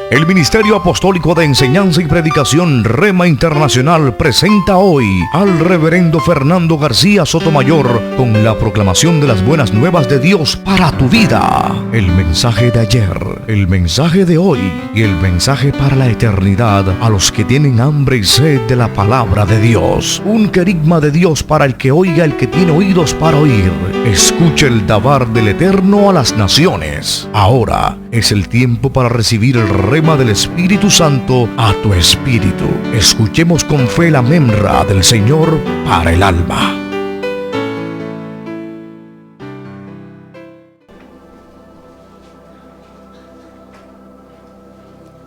El Ministerio Apostólico de Enseñanza y Predicación Rema Internacional presenta hoy al Reverendo Fernando García Sotomayor con la proclamación de las buenas nuevas de Dios para tu vida. El mensaje de ayer, el mensaje de hoy y el mensaje para la eternidad a los que tienen hambre y sed de la palabra de Dios. Un querigma de Dios para el que oiga, el que tiene oídos para oír. Escucha el dabar del Eterno a las naciones. Ahora es el tiempo para recibir el rema del Espíritu Santo a tu espíritu. Escuchemos con fe la memra del Señor para el alma.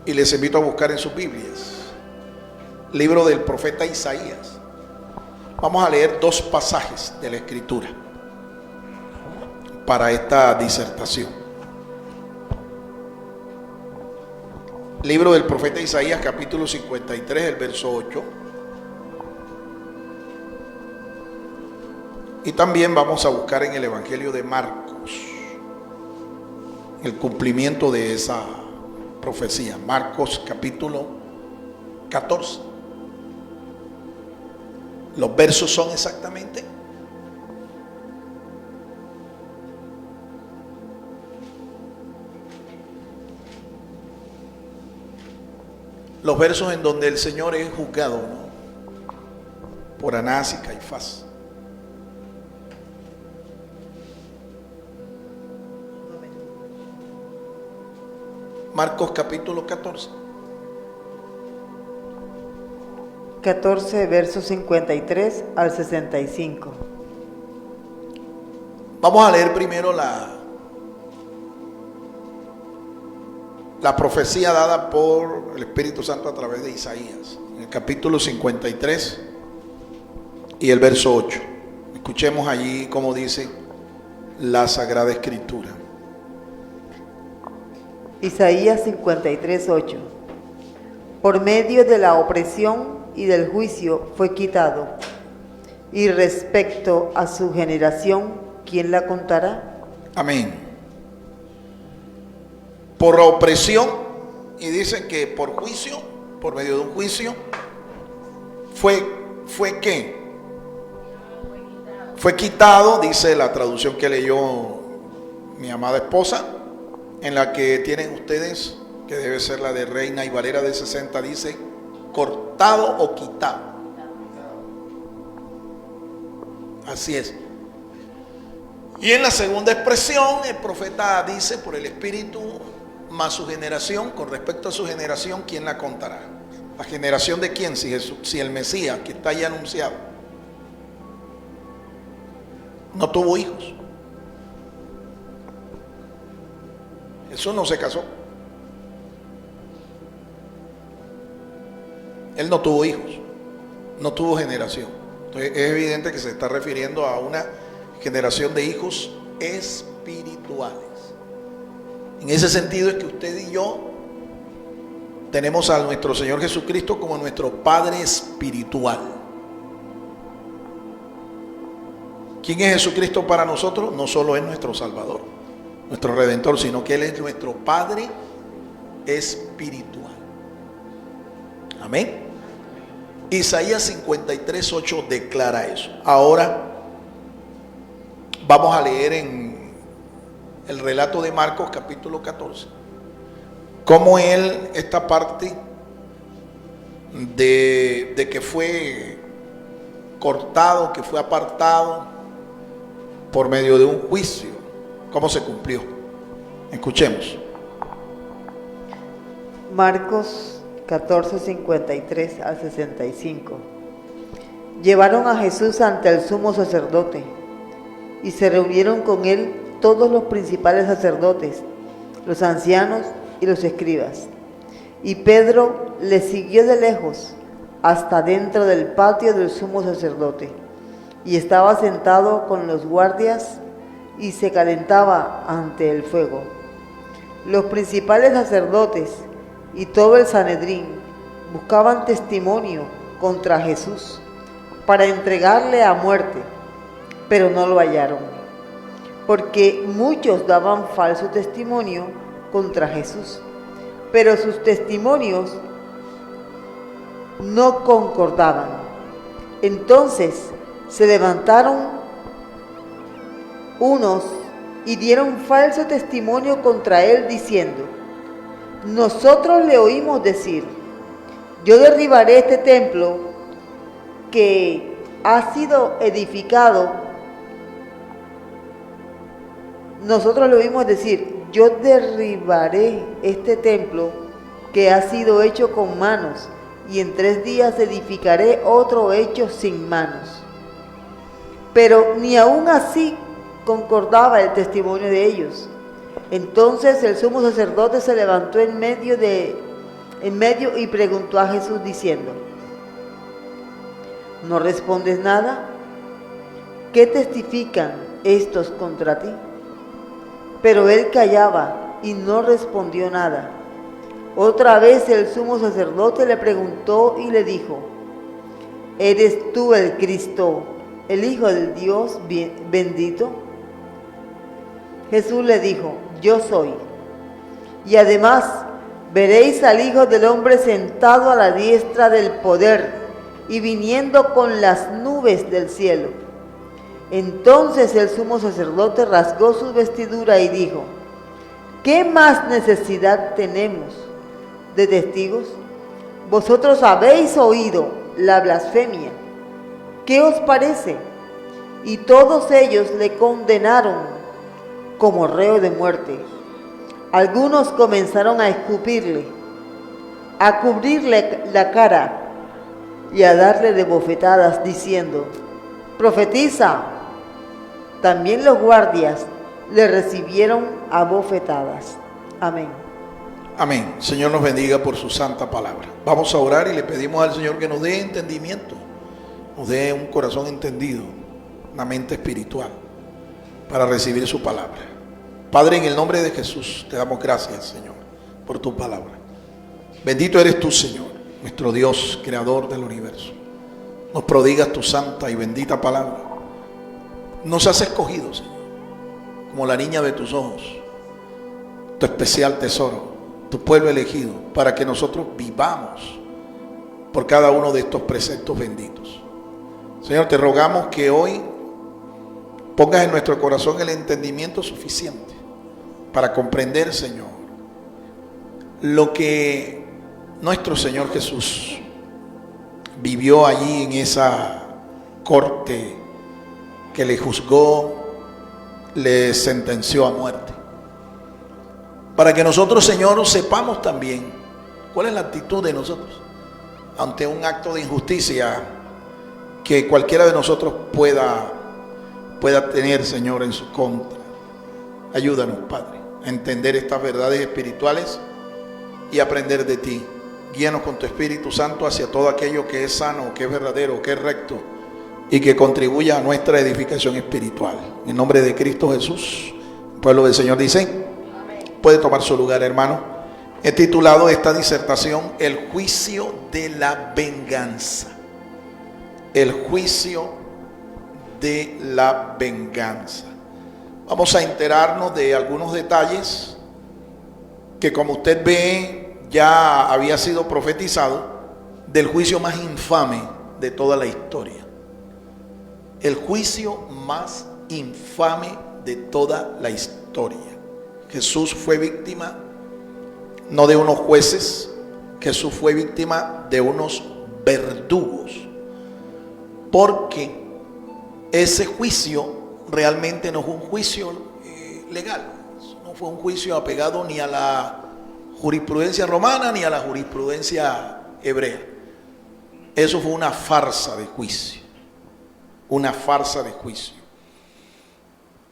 Y les invito a buscar en sus Biblias libro del profeta Isaías. Vamos a leer dos pasajes de la Escritura para esta disertación. Libro del profeta Isaías, capítulo 53, el verso 8. Y también vamos a buscar en el Evangelio de Marcos el cumplimiento de esa profecía. Marcos, capítulo 14. Los versos son exactamente los versos en donde el Señor es juzgado, ¿no?, por Anás y Caifás. Marcos capítulo 14. 14, versos 53 al 65. Vamos a leer primero la profecía dada por el Espíritu Santo a través de Isaías, en el capítulo 53 y el verso 8. Escuchemos allí cómo dice la Sagrada Escritura. Isaías 53, 8. Por medio de la opresión y del juicio fue quitado. Y respecto a su generación, ¿quién la contará? Amén. Por la opresión, y dicen que por juicio, por medio de un juicio, fue ¿qué? Fue quitado, dice la traducción que leyó mi amada esposa, en la que tienen ustedes, que debe ser la de Reina y Valera de 60, dice cortado o quitado. Así es. Y en la segunda expresión, el profeta dice por el Espíritu, más su generación, con respecto a su generación, ¿quién la contará? ¿La generación de quién? Si el Mesías, que está ya anunciado, no tuvo hijos. Jesús no se casó. Él no tuvo hijos, no tuvo generación. Entonces es evidente que se está refiriendo a una generación de hijos espirituales. En ese sentido es que usted y yo tenemos a nuestro Señor Jesucristo como nuestro Padre espiritual. ¿Quién es Jesucristo para nosotros? No solo es nuestro Salvador, nuestro Redentor, sino que Él es nuestro Padre espiritual. Amén. Isaías 53, 8 declara eso. Ahora vamos a leer en el relato de Marcos capítulo 14, cómo esta parte de que fue cortado, que fue apartado por medio de un juicio, cómo se cumplió. Escuchemos. Marcos 14, 53 al 65. Llevaron a Jesús ante el sumo sacerdote y se reunieron con él todos los principales sacerdotes, los ancianos y los escribas. Y Pedro le siguió de lejos hasta dentro del patio del sumo sacerdote, y estaba sentado con los guardias y se calentaba ante el fuego. Los principales sacerdotes y todo el Sanedrín buscaban testimonio contra Jesús para entregarle a muerte, pero no lo hallaron, porque muchos daban falso testimonio contra Jesús, pero sus testimonios no concordaban. Entonces se levantaron unos y dieron falso testimonio contra él, diciendo: nosotros le oímos decir, yo derribaré este templo que ha sido edificado. Nosotros le oímos decir, yo derribaré este templo que ha sido hecho con manos, y en 3 días edificaré otro hecho sin manos. Pero ni aun así concordaba el testimonio de ellos. Entonces el sumo sacerdote se levantó en medio y preguntó a Jesús diciendo: ¿no respondes nada? ¿Qué testifican estos contra ti? Pero él callaba y no respondió nada. Otra vez el sumo sacerdote le preguntó y le dijo: ¿eres tú el Cristo, el Hijo del Dios bendito? Jesús le dijo: yo soy. Y además veréis al Hijo del Hombre sentado a la diestra del poder y viniendo con las nubes del cielo. Entonces el sumo sacerdote rasgó su vestidura y dijo: ¿qué más necesidad tenemos de testigos? Vosotros habéis oído la blasfemia. ¿Qué os parece? Y todos ellos le condenaron como reo de muerte. Algunos comenzaron a escupirle, a cubrirle la cara y a darle de bofetadas, diciendo: profetiza. También los guardias le recibieron a bofetadas. Amén. Amén. Señor nos bendiga por su santa palabra. Vamos a orar y le pedimos al Señor que nos dé entendimiento, nos dé un corazón entendido, una mente espiritual para recibir su palabra. Padre, en el nombre de Jesús te damos gracias, Señor, por tu palabra. Bendito eres tú, Señor, nuestro Dios, creador del universo. Nos prodigas tu santa y bendita palabra. Nos has escogido, Señor, como la niña de tus ojos, tu especial tesoro, tu pueblo elegido, para que nosotros vivamos por cada uno de estos preceptos benditos. Señor, te rogamos que hoy pongas en nuestro corazón el entendimiento suficiente para comprender, Señor, lo que nuestro Señor Jesús vivió allí en esa corte que le juzgó, le sentenció a muerte. Para que nosotros, Señor, sepamos también cuál es la actitud de nosotros ante un acto de injusticia que cualquiera de nosotros pueda tener, Señor, en su contra. Ayúdanos, Padre, a entender estas verdades espirituales y aprender de ti. Guíanos con tu Espíritu Santo hacia todo aquello que es sano, que es verdadero, que es recto y que contribuya a nuestra edificación espiritual. En nombre de Cristo Jesús, el pueblo del Señor dice: amén. Puede tomar su lugar, hermano. He titulado esta disertación El juicio de la venganza. El juicio de la venganza. Vamos a enterarnos de algunos detalles que, como usted ve, ya había sido profetizado, del juicio más infame de toda la historia. El juicio más infame de toda la historia. Jesús fue víctima no de unos jueces, Jesús fue víctima de unos verdugos, porque ese juicio realmente no fue un juicio legal, no fue un juicio apegado ni a la jurisprudencia romana ni a la jurisprudencia hebrea. Eso fue una farsa de juicio, una farsa de juicio,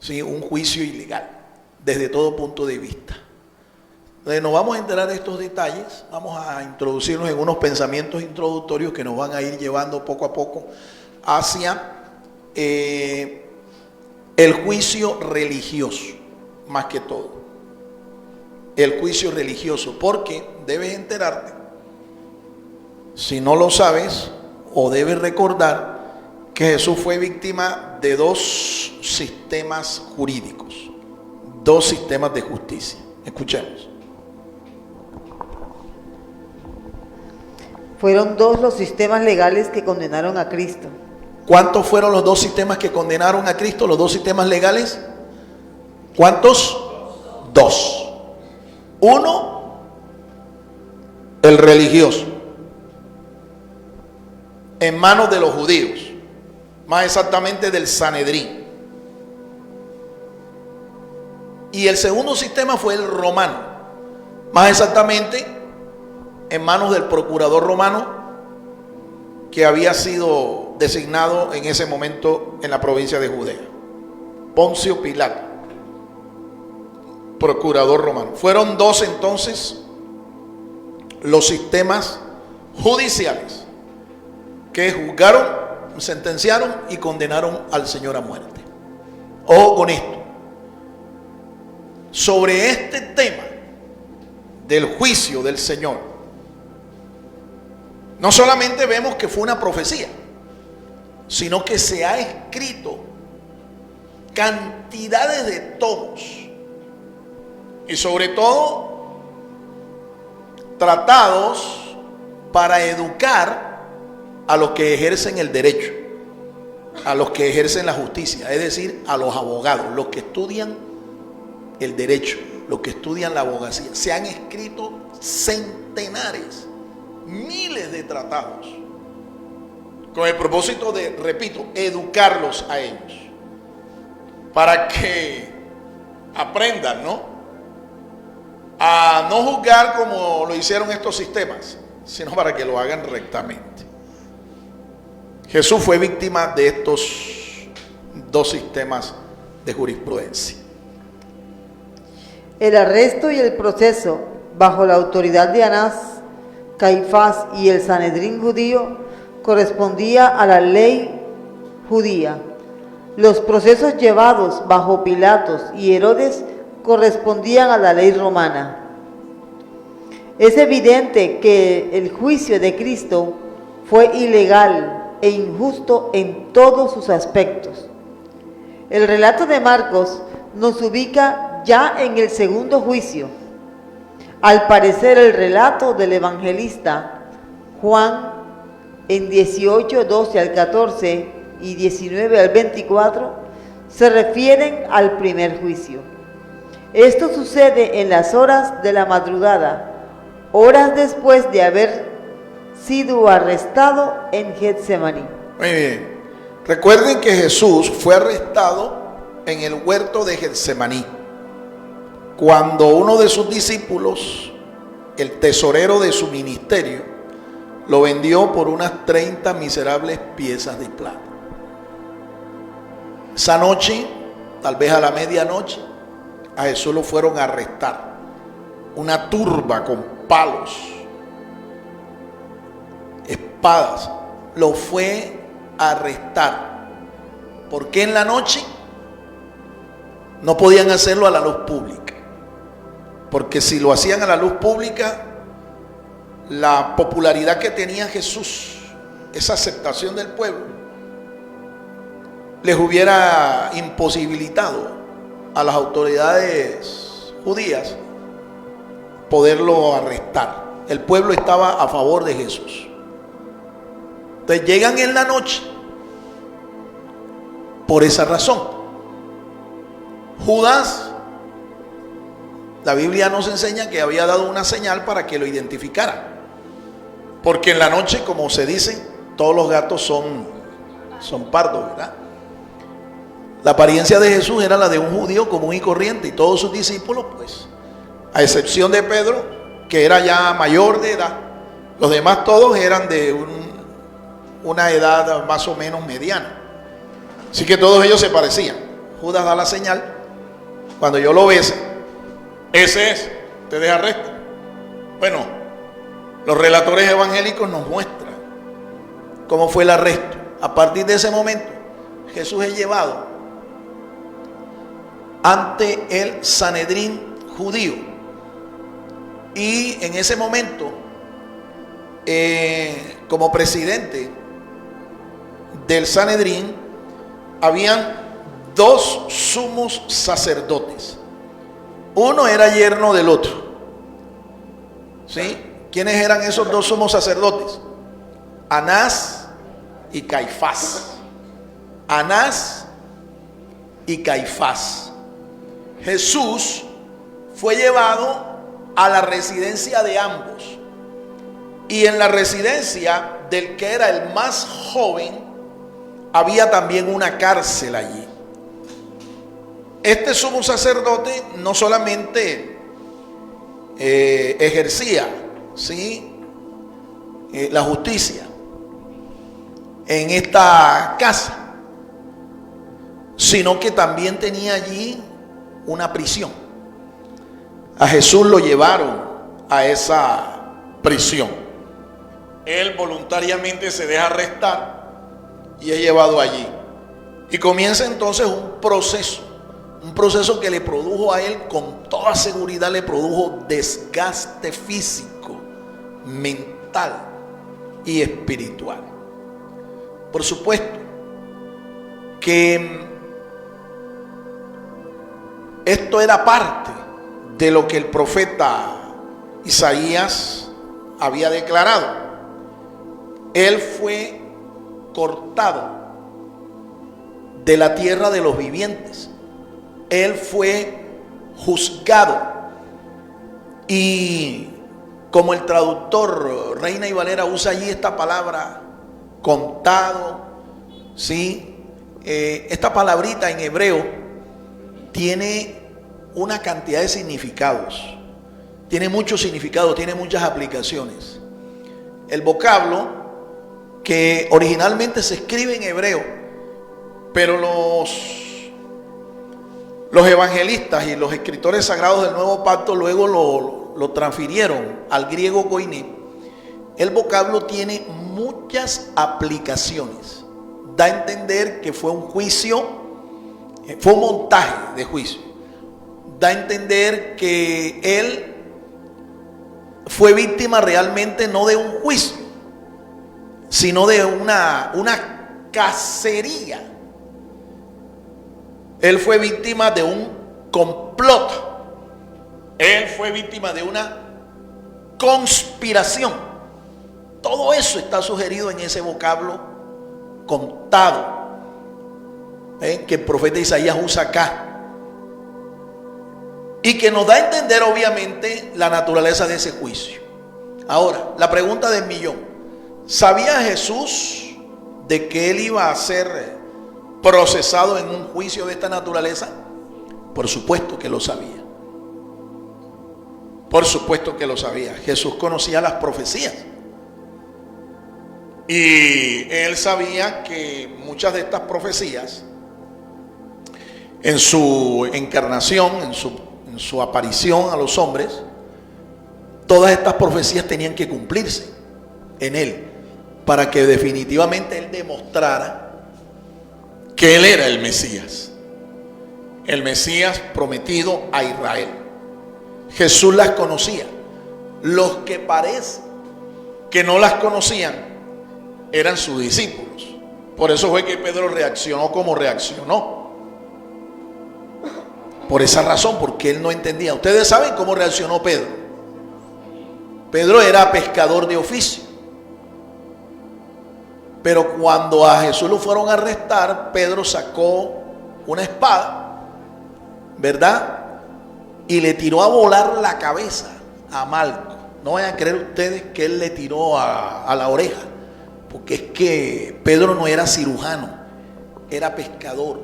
sí, un juicio ilegal desde todo punto de vista. Entonces nos vamos a enterar de estos detalles, vamos a introducirnos en unos pensamientos introductorios que nos van a ir llevando poco a poco hacia el juicio religioso, más que todo. El juicio religioso, porque debes enterarte, si no lo sabes, o debes recordar que Jesús fue víctima de 2 sistemas jurídicos, 2 sistemas de justicia. Escuchemos. Fueron dos los sistemas legales que condenaron a Cristo. ¿Cuántos fueron los dos sistemas que condenaron a Cristo? Los dos sistemas legales. ¿Cuántos? Dos. Uno, el religioso, en manos de los judíos, más exactamente del Sanedrín. Y el segundo sistema fue el romano, más exactamente en manos del procurador romano que había sido designado en ese momento en la provincia de Judea, Poncio Pilato, procurador romano. Fueron dos entonces los sistemas judiciales que juzgaron, sentenciaron y condenaron al Señor a muerte. Ojo con esto. Sobre este tema del juicio del Señor, no solamente vemos que fue una profecía, sino que se ha escrito cantidades de tomos y sobre todo tratados para educar a los que ejercen el derecho, a los que ejercen la justicia, es decir, a los abogados, los que estudian el derecho, los que estudian la abogacía. Se han escrito centenares, miles de tratados con el propósito de, repito, educarlos a ellos para que aprendan, ¿no?, a no juzgar como lo hicieron estos sistemas, sino para que lo hagan rectamente. Jesús fue víctima de estos dos sistemas de jurisprudencia. El arresto y el proceso bajo la autoridad de Anás, Caifás y el Sanedrín judío correspondía a la ley judía. Los procesos llevados bajo Pilatos y Herodes correspondían a la ley romana. Es evidente que el juicio de Cristo fue ilegal e injusto en todos sus aspectos. El relato de Marcos nos ubica ya en el segundo juicio. Al parecer, el relato del evangelista Juan en 18, 12 al 14 y 19 al 24 se refieren al primer juicio. Esto sucede en las horas de la madrugada, horas después de haber sido arrestado en Getsemaní. Muy bien. Recuerden que Jesús fue arrestado en el huerto de Getsemaní, cuando uno de sus discípulos, el tesorero de su ministerio, lo vendió por unas 30 miserables piezas de plata. Esa noche, tal vez a la medianoche, a Jesús lo fueron a arrestar. Una turba con palos, espadas, lo fue a arrestar. ¿Por qué en la noche? No podían hacerlo a la luz pública, porque si lo hacían a la luz pública, la popularidad que tenía Jesús, esa aceptación del pueblo, les hubiera imposibilitado a las autoridades judías poderlo arrestar. El pueblo estaba a favor de Jesús. Entonces llegan en la noche por esa razón. Judas, la Biblia nos enseña que había dado una señal para que lo identificaran, porque en la noche, como se dice, todos los gatos son pardos, ¿verdad? La apariencia de Jesús era la de un judío común y corriente, y todos sus discípulos, pues, a excepción de Pedro, que era ya mayor de edad, los demás todos eran de una edad más o menos mediana. Así que todos ellos se parecían. Judas da la señal: cuando yo lo bese, ese es, te deja arresto. Bueno, los relatores evangélicos nos muestran cómo fue el arresto. A partir de ese momento, Jesús es llevado ante el Sanedrín judío, y en ese momento, como presidente del Sanedrín, habían dos sumos sacerdotes. Uno era yerno del otro, ¿sí? ¿Quiénes eran esos dos sumos sacerdotes? Anás y Caifás. Anás y Caifás. Jesús fue llevado a la residencia de ambos. Y en la residencia del que era el más joven, había también una cárcel allí. Este sumo sacerdote no solamente ejercía, ¿sí?, la justicia en esta casa, sino que también tenía allí una prisión. A Jesús lo llevaron a esa prisión. Él voluntariamente se deja arrestar y es llevado allí. Y comienza entonces un proceso que le produjo a él, con toda seguridad le produjo desgaste físico, mental y espiritual. Por supuesto que esto era parte de lo que el profeta Isaías había declarado. Él fue cortado de la tierra de los vivientes. Él fue juzgado. Y como el traductor Reina y Valera usa allí esta palabra, contado, ¿sí? Esta palabrita en hebreo tiene una cantidad de significados. Tiene muchos significados, tiene muchas aplicaciones. El vocablo, que originalmente se escribe en hebreo, pero los evangelistas y los escritores sagrados del Nuevo Pacto luego lo transfirieron al griego koiné. El vocablo tiene muchas aplicaciones. Da a entender que fue un juicio, fue un montaje de juicio. Da a entender que él fue víctima realmente no de un juicio, sino de una cacería. Él fue víctima de un complot. Él fue víctima de una conspiración. Todo eso está sugerido en ese vocablo contado, que el profeta Isaías usa acá, y que nos da a entender obviamente la naturaleza de ese juicio. Ahora, la pregunta del millón: ¿sabía Jesús de que él iba a ser procesado en un juicio de esta naturaleza? Por supuesto que lo sabía. Por supuesto que lo sabía. Jesús conocía las profecías. Y él sabía que muchas de estas profecías, en su encarnación, en su aparición a los hombres, todas estas profecías tenían que cumplirse en él, para que definitivamente él demostrara que él era el Mesías prometido a Israel. Jesús las conocía. Los que parece que no las conocían eran sus discípulos. Por eso fue que Pedro reaccionó como reaccionó. Por esa razón, porque él no entendía. Ustedes saben cómo reaccionó Pedro. Pedro era pescador de oficio. Pero cuando a Jesús lo fueron a arrestar, Pedro sacó una espada, ¿verdad? Y le tiró a volar la cabeza a Malco. No vayan a creer ustedes que él le tiró a la oreja, porque es que Pedro no era cirujano, era pescador.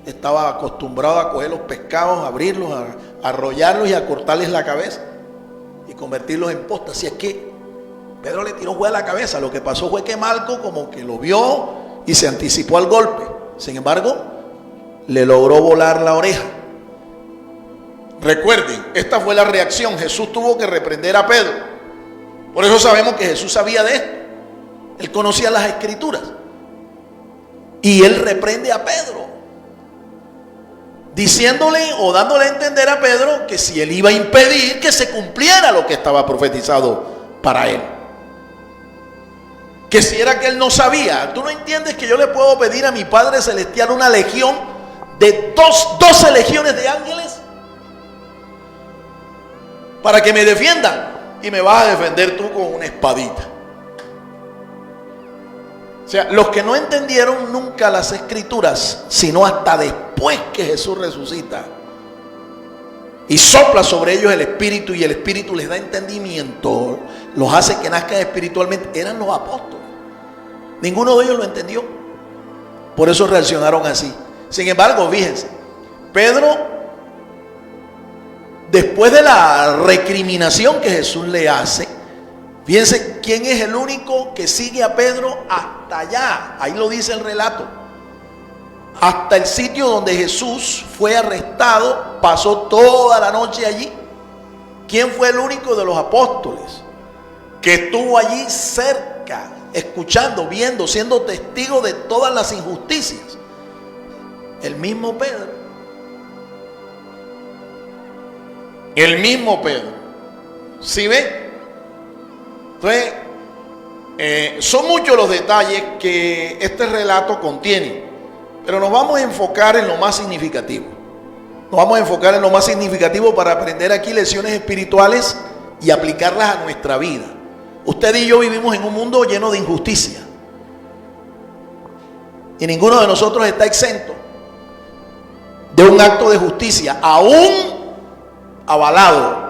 Estaba acostumbrado a coger los pescados, a abrirlos, a arrollarlos y a cortarles la cabeza y convertirlos en posta. Así es que Pedro le tiró a la cabeza. Lo que pasó fue que Malco como que lo vio y se anticipó al golpe. Sin embargo, le logró volar la oreja. Recuerden, esta fue la reacción. Jesús tuvo que reprender a Pedro. Por eso sabemos que Jesús sabía de esto. Él conocía las escrituras. Y él reprende a Pedro, diciéndole o dándole a entender a Pedro que si él iba a impedir que se cumpliera lo que estaba profetizado para él. Que si era que él no sabía. ¿Tú no entiendes que yo le puedo pedir a mi Padre Celestial una legión de 12 legiones de ángeles para que me defiendan? Y me vas a defender tú con una espadita. O sea, los que no entendieron nunca las escrituras, sino hasta después que Jesús resucita y sopla sobre ellos el Espíritu, y el Espíritu les da entendimiento, los hace que nazcan espiritualmente, eran los apóstoles. Ninguno de ellos lo entendió. Por eso reaccionaron así. Sin embargo, fíjense, Pedro, después de la recriminación que Jesús le hace, fíjense quién es el único que sigue a Pedro hasta allá. Ahí lo dice el relato. Hasta el sitio donde Jesús fue arrestado, pasó toda la noche allí. ¿Quién fue el único de los apóstoles que estuvo allí cerca, escuchando, viendo, siendo testigo de todas las injusticias? El mismo Pedro. El mismo Pedro. ¿Sí ve? Entonces, son muchos los detalles que este relato contiene, pero nos vamos a enfocar en lo más significativo. Nos vamos a enfocar en lo más significativo para aprender aquí lecciones espirituales y aplicarlas a nuestra vida. Usted y yo vivimos en un mundo lleno de injusticia, y ninguno de nosotros está exento de un acto de justicia, aún avalado,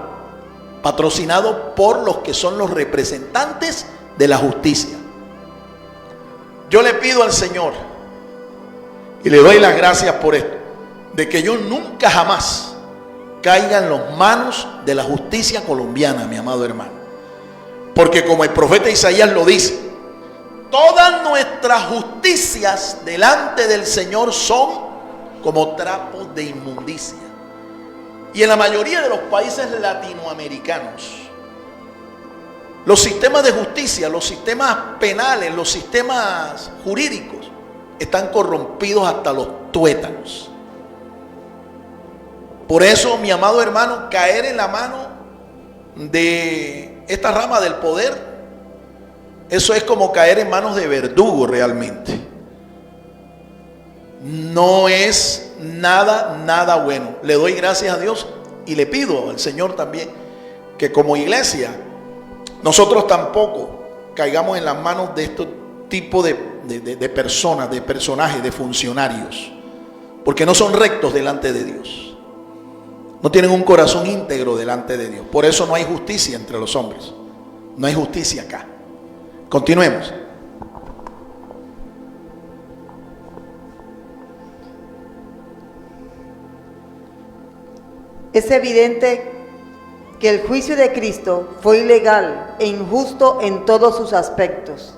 patrocinado por los que son los representantes de la justicia. Yo le pido al Señor y le doy las gracias por esto, de que yo nunca jamás caiga en las manos de la justicia colombiana, mi amado hermano. Porque como el profeta Isaías lo dice, todas nuestras justicias delante del Señor son como trapos de inmundicia. Y en la mayoría de los países latinoamericanos, los sistemas de justicia, los sistemas penales, los sistemas jurídicos están corrompidos hasta los tuétanos. Por eso, mi amado hermano, caer en la mano de esta rama del poder, eso es como caer en manos de verdugo realmente. No es nada bueno. Le doy gracias a Dios y le pido al Señor también que como iglesia nosotros tampoco caigamos en las manos de este tipo de personas, de personajes, de funcionarios, porque no son rectos delante de Dios. No tienen un corazón íntegro delante de Dios. Por eso no hay justicia entre los hombres. No hay justicia acá. Continuemos. Es evidente que el juicio de Cristo fue ilegal e injusto en todos sus aspectos.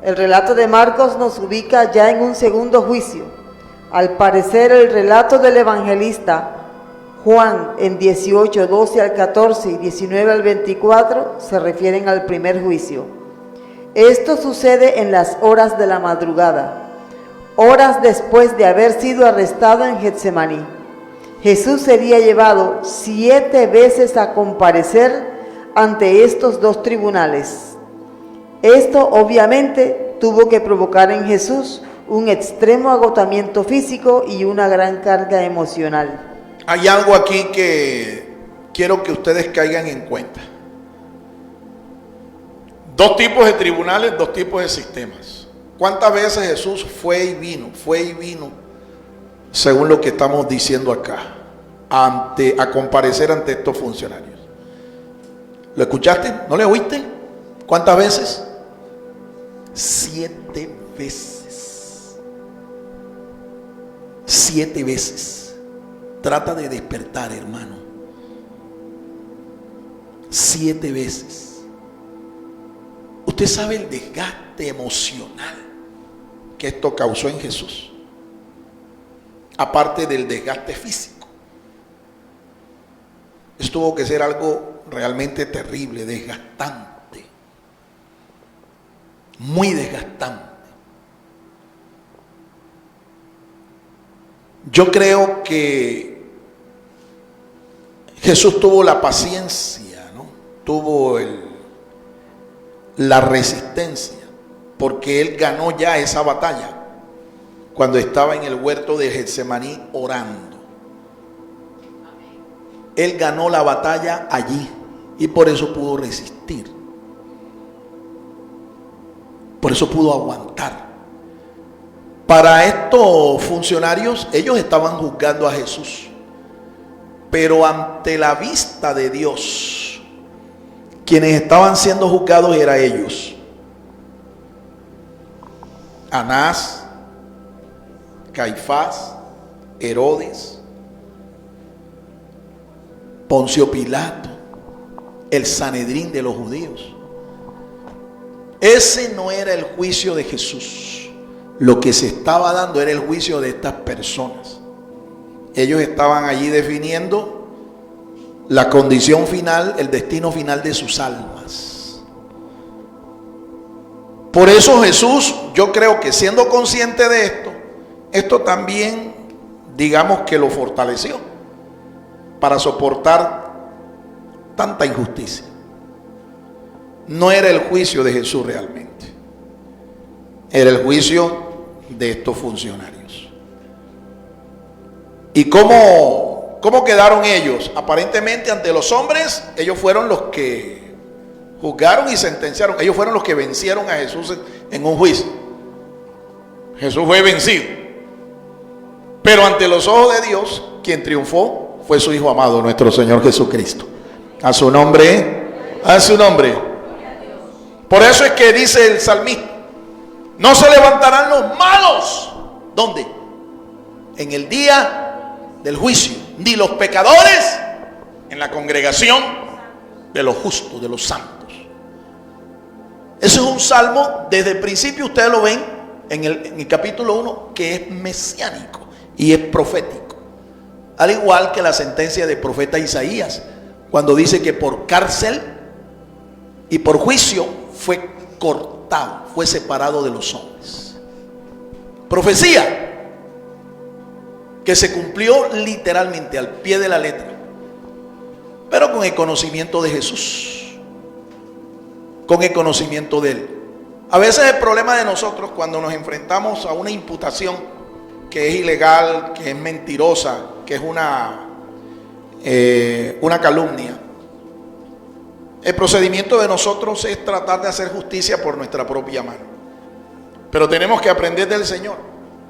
El relato de Marcos nos ubica ya en un segundo juicio. Al parecer, el relato del evangelista Juan en 18, 12 al 14 y 19 al 24 se refieren al primer juicio. Esto sucede en las horas de la madrugada, horas después de haber sido arrestado en Getsemaní. Jesús sería llevado 7 veces a comparecer ante estos dos tribunales. Esto obviamente tuvo que provocar en Jesús un extremo agotamiento físico y una gran carga emocional. Hay algo aquí que quiero que ustedes caigan en cuenta. Dos tipos de tribunales, dos tipos de sistemas. ¿Cuántas veces Jesús fue y vino, según lo que estamos diciendo acá, a comparecer ante estos funcionarios? ¿Lo escuchaste? ¿No le oíste? ¿Cuántas veces? 7 veces. 7 veces. Trata de despertar, hermano. 7 veces. Usted sabe el desgaste emocional que esto causó en Jesús, aparte del desgaste físico. Esto tuvo que ser algo realmente terrible, desgastante, muy desgastante. Yo creo que Jesús tuvo la paciencia, ¿no? Tuvo la resistencia, porque Él ganó ya esa batalla cuando estaba en el huerto de Getsemaní orando. Él ganó la batalla allí y por eso pudo resistir. Por eso pudo aguantar. Para estos funcionarios, ellos estaban juzgando a Jesús, pero ante la vista de Dios, quienes estaban siendo juzgados eran ellos. Anás, Caifás, Herodes, Poncio Pilato, el Sanedrín de los judíos. Ese no era el juicio de Jesús. Lo que se estaba dando era el juicio de estas personas. Ellos estaban allí definiendo la condición final, el destino final de sus almas. Por eso Jesús, yo creo que siendo consciente de esto también, digamos que lo fortaleció para soportar tanta injusticia. No era el juicio de Jesús realmente, era el juicio de estos funcionarios. ¿Y cómo quedaron ellos? Aparentemente ante los hombres, ellos fueron los que juzgaron y sentenciaron. Ellos fueron los que vencieron a Jesús en un juicio. Jesús fue vencido. Pero ante los ojos de Dios, quien triunfó fue su Hijo amado, nuestro Señor Jesucristo. A su nombre, a su nombre. Por eso es que dice el salmista: no se levantarán los malos. ¿Dónde? En el día del juicio. Ni los pecadores en la congregación de los justos, de los santos. Ese es un salmo, desde el principio ustedes lo ven en el capítulo 1, que es mesiánico y es profético. Al igual que la sentencia del profeta Isaías, cuando dice que por cárcel y por juicio fue cortado, fue separado de los hombres. Profecía que se cumplió literalmente al pie de la letra, pero con el conocimiento de Jesús, con el conocimiento de Él. A veces el problema de nosotros cuando nos enfrentamos a una imputación que es ilegal, que es mentirosa, que es una calumnia, el procedimiento de nosotros es tratar de hacer justicia por nuestra propia mano. Pero tenemos que aprender del Señor,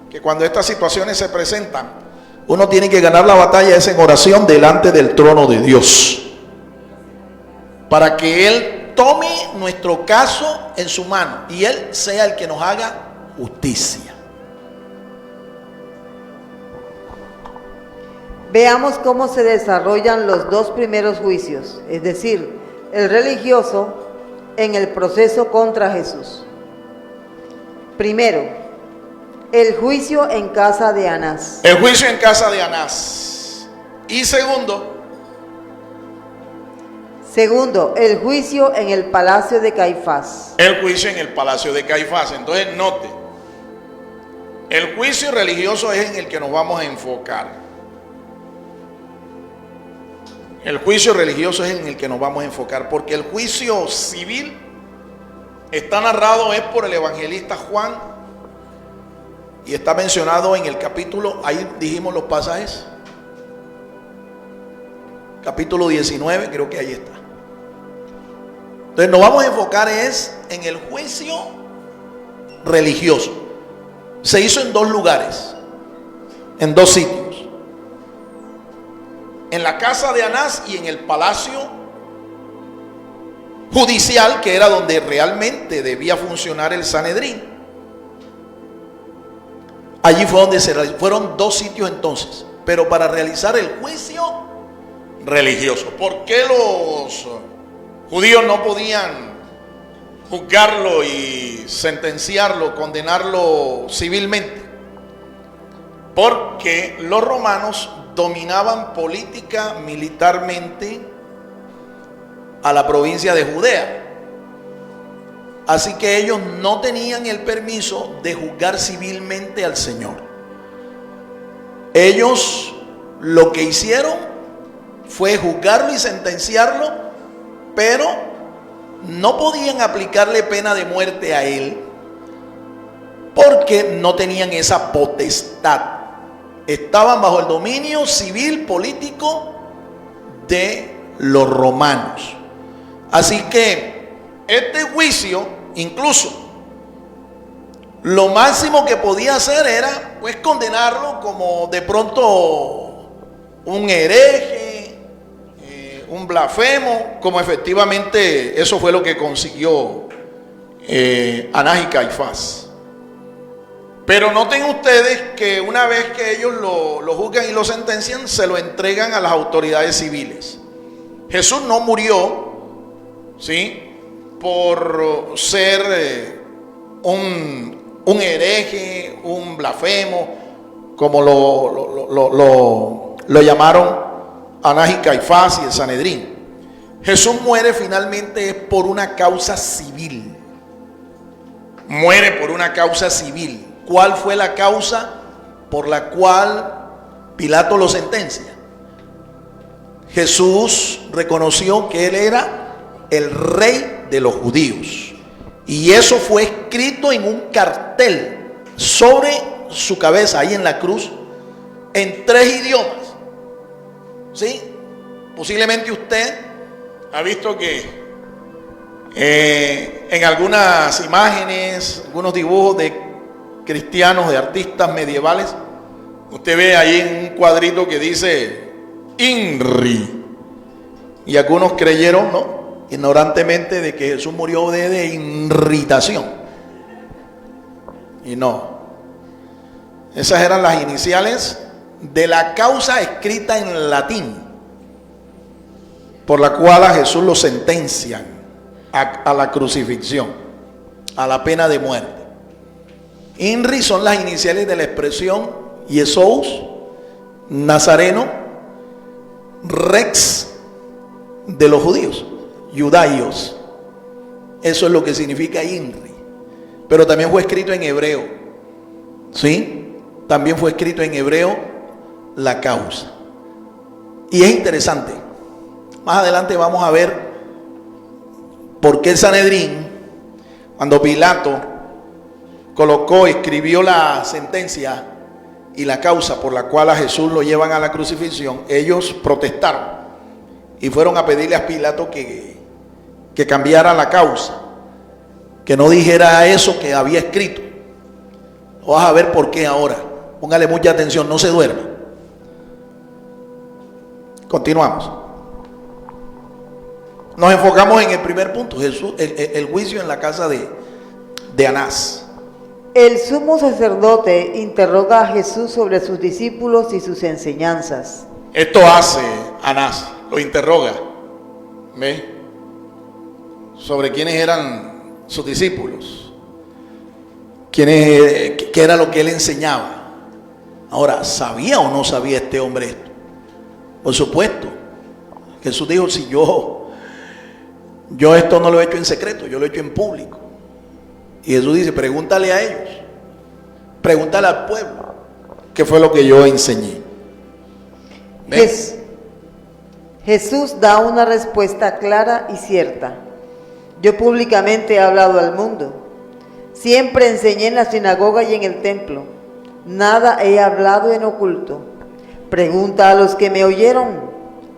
que cuando estas situaciones se presentan, uno tiene que ganar la batalla en oración delante del trono de Dios, para que Él tome nuestro caso en su mano y Él sea el que nos haga justicia. Veamos cómo se desarrollan los dos primeros juicios, es decir, el religioso en el proceso contra Jesús. Primero, el juicio en casa de Anás. El juicio en casa de Anás. Y segundo, el juicio en el palacio de Caifás. el juicio en el palacio de Caifás. Entonces note, el juicio religioso es en el que nos vamos a enfocar. El juicio religioso es en el que nos vamos a enfocar, porque el juicio civil está narrado es por el evangelista Juan y está mencionado en el capítulo, ahí dijimos los pasajes, capítulo 19, creo que ahí está. Entonces nos vamos a enfocar es en el juicio religioso. Se hizo en dos lugares, en dos sitios. En la casa de Anás y en el palacio judicial, que era donde realmente debía funcionar el Sanedrín. Allí fue donde fueron dos sitios entonces, pero para realizar el juicio religioso. ¿Por qué los judíos no podían juzgarlo y sentenciarlo, condenarlo civilmente? Porque los romanos dominaban política, militarmente a la provincia de Judea. Así que ellos no tenían el permiso de juzgar civilmente al Señor. Ellos lo que hicieron fue juzgarlo y sentenciarlo, pero no podían aplicarle pena de muerte a él porque no tenían esa potestad. Estaban bajo el dominio civil político de los romanos. Así que este juicio, incluso lo máximo que podía hacer era pues condenarlo como de pronto un hereje, un blasfemo, como efectivamente eso fue lo que consiguió Anás y Caifás. Pero noten ustedes que una vez que ellos lo juzgan y lo sentencian, se lo entregan a las autoridades civiles. Jesús no murió, ¿sí?, por ser un hereje, un blasfemo, como lo llamaron Anás y Caifás y el Sanedrín. Jesús muere finalmente por una causa civil. Muere por una causa civil. ¿Cuál fue la causa por la cual Pilato lo sentencia? Jesús reconoció que él era el rey de los judíos. Y eso fue escrito en un cartel sobre su cabeza, ahí en la cruz, en 3 idiomas. ¿Sí? Posiblemente usted ha visto que en algunas imágenes, algunos dibujos de cristianos, de artistas medievales, usted ve ahí en un cuadrito que dice INRI. Y algunos creyeron, ¿no?, ignorantemente, de que Jesús murió de irritación. Y no. Esas eran las iniciales de la causa escrita en latín, por la cual a Jesús lo sentencian a la crucifixión, a la pena de muerte. INRI son las iniciales de la expresión Jesús Nazareno Rex de los judíos, Judaios. Eso es lo que significa INRI. Pero también fue escrito en hebreo. ¿Sí? También fue escrito en hebreo la causa. Y es interesante. Más adelante vamos a ver por qué el Sanedrín, cuando Pilato escribió la sentencia y la causa por la cual a Jesús lo llevan a la crucifixión, ellos protestaron y fueron a pedirle a Pilato que cambiara la causa, que no dijera eso que había escrito. Vas a ver por qué ahora. Póngale mucha atención, no se duerma. Continuamos. Nos enfocamos en el primer punto, Jesús, el juicio en la casa de Anás. El sumo sacerdote interroga a Jesús sobre sus discípulos y sus enseñanzas. Esto hace Anás, lo interroga. ¿Ve? Sobre quiénes eran sus discípulos, qué era lo que él enseñaba. Ahora, ¿sabía o no sabía este hombre esto? Por supuesto. Jesús dijo, si yo esto no lo he hecho en secreto, yo lo he hecho en público. Y Jesús dice, pregúntale a ellos, pregúntale al pueblo, qué fue lo que yo enseñé. Jesús da una respuesta clara y cierta. Yo públicamente he hablado al mundo. Siempre enseñé en la sinagoga y en el templo. Nada he hablado en oculto. Pregunta a los que me oyeron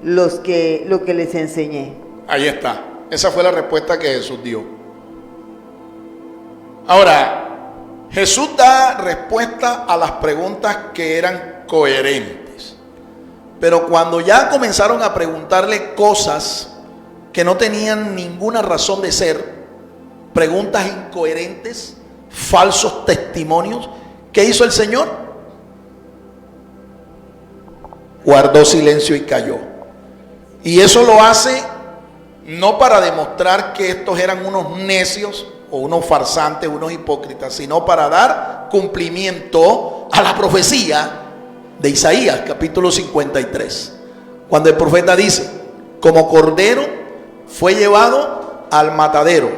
lo que les enseñé. Ahí está. Esa fue la respuesta que Jesús dio. Ahora, Jesús da respuesta a las preguntas que eran coherentes. Pero cuando ya comenzaron a preguntarle cosas que no tenían ninguna razón de ser, preguntas incoherentes, falsos testimonios, ¿qué hizo el Señor? Guardó silencio y calló. Y eso lo hace no para demostrar que estos eran unos necios o unos farsantes, unos hipócritas, sino para dar cumplimiento a la profecía de Isaías, capítulo 53, cuando el profeta dice, como cordero fue llevado al matadero.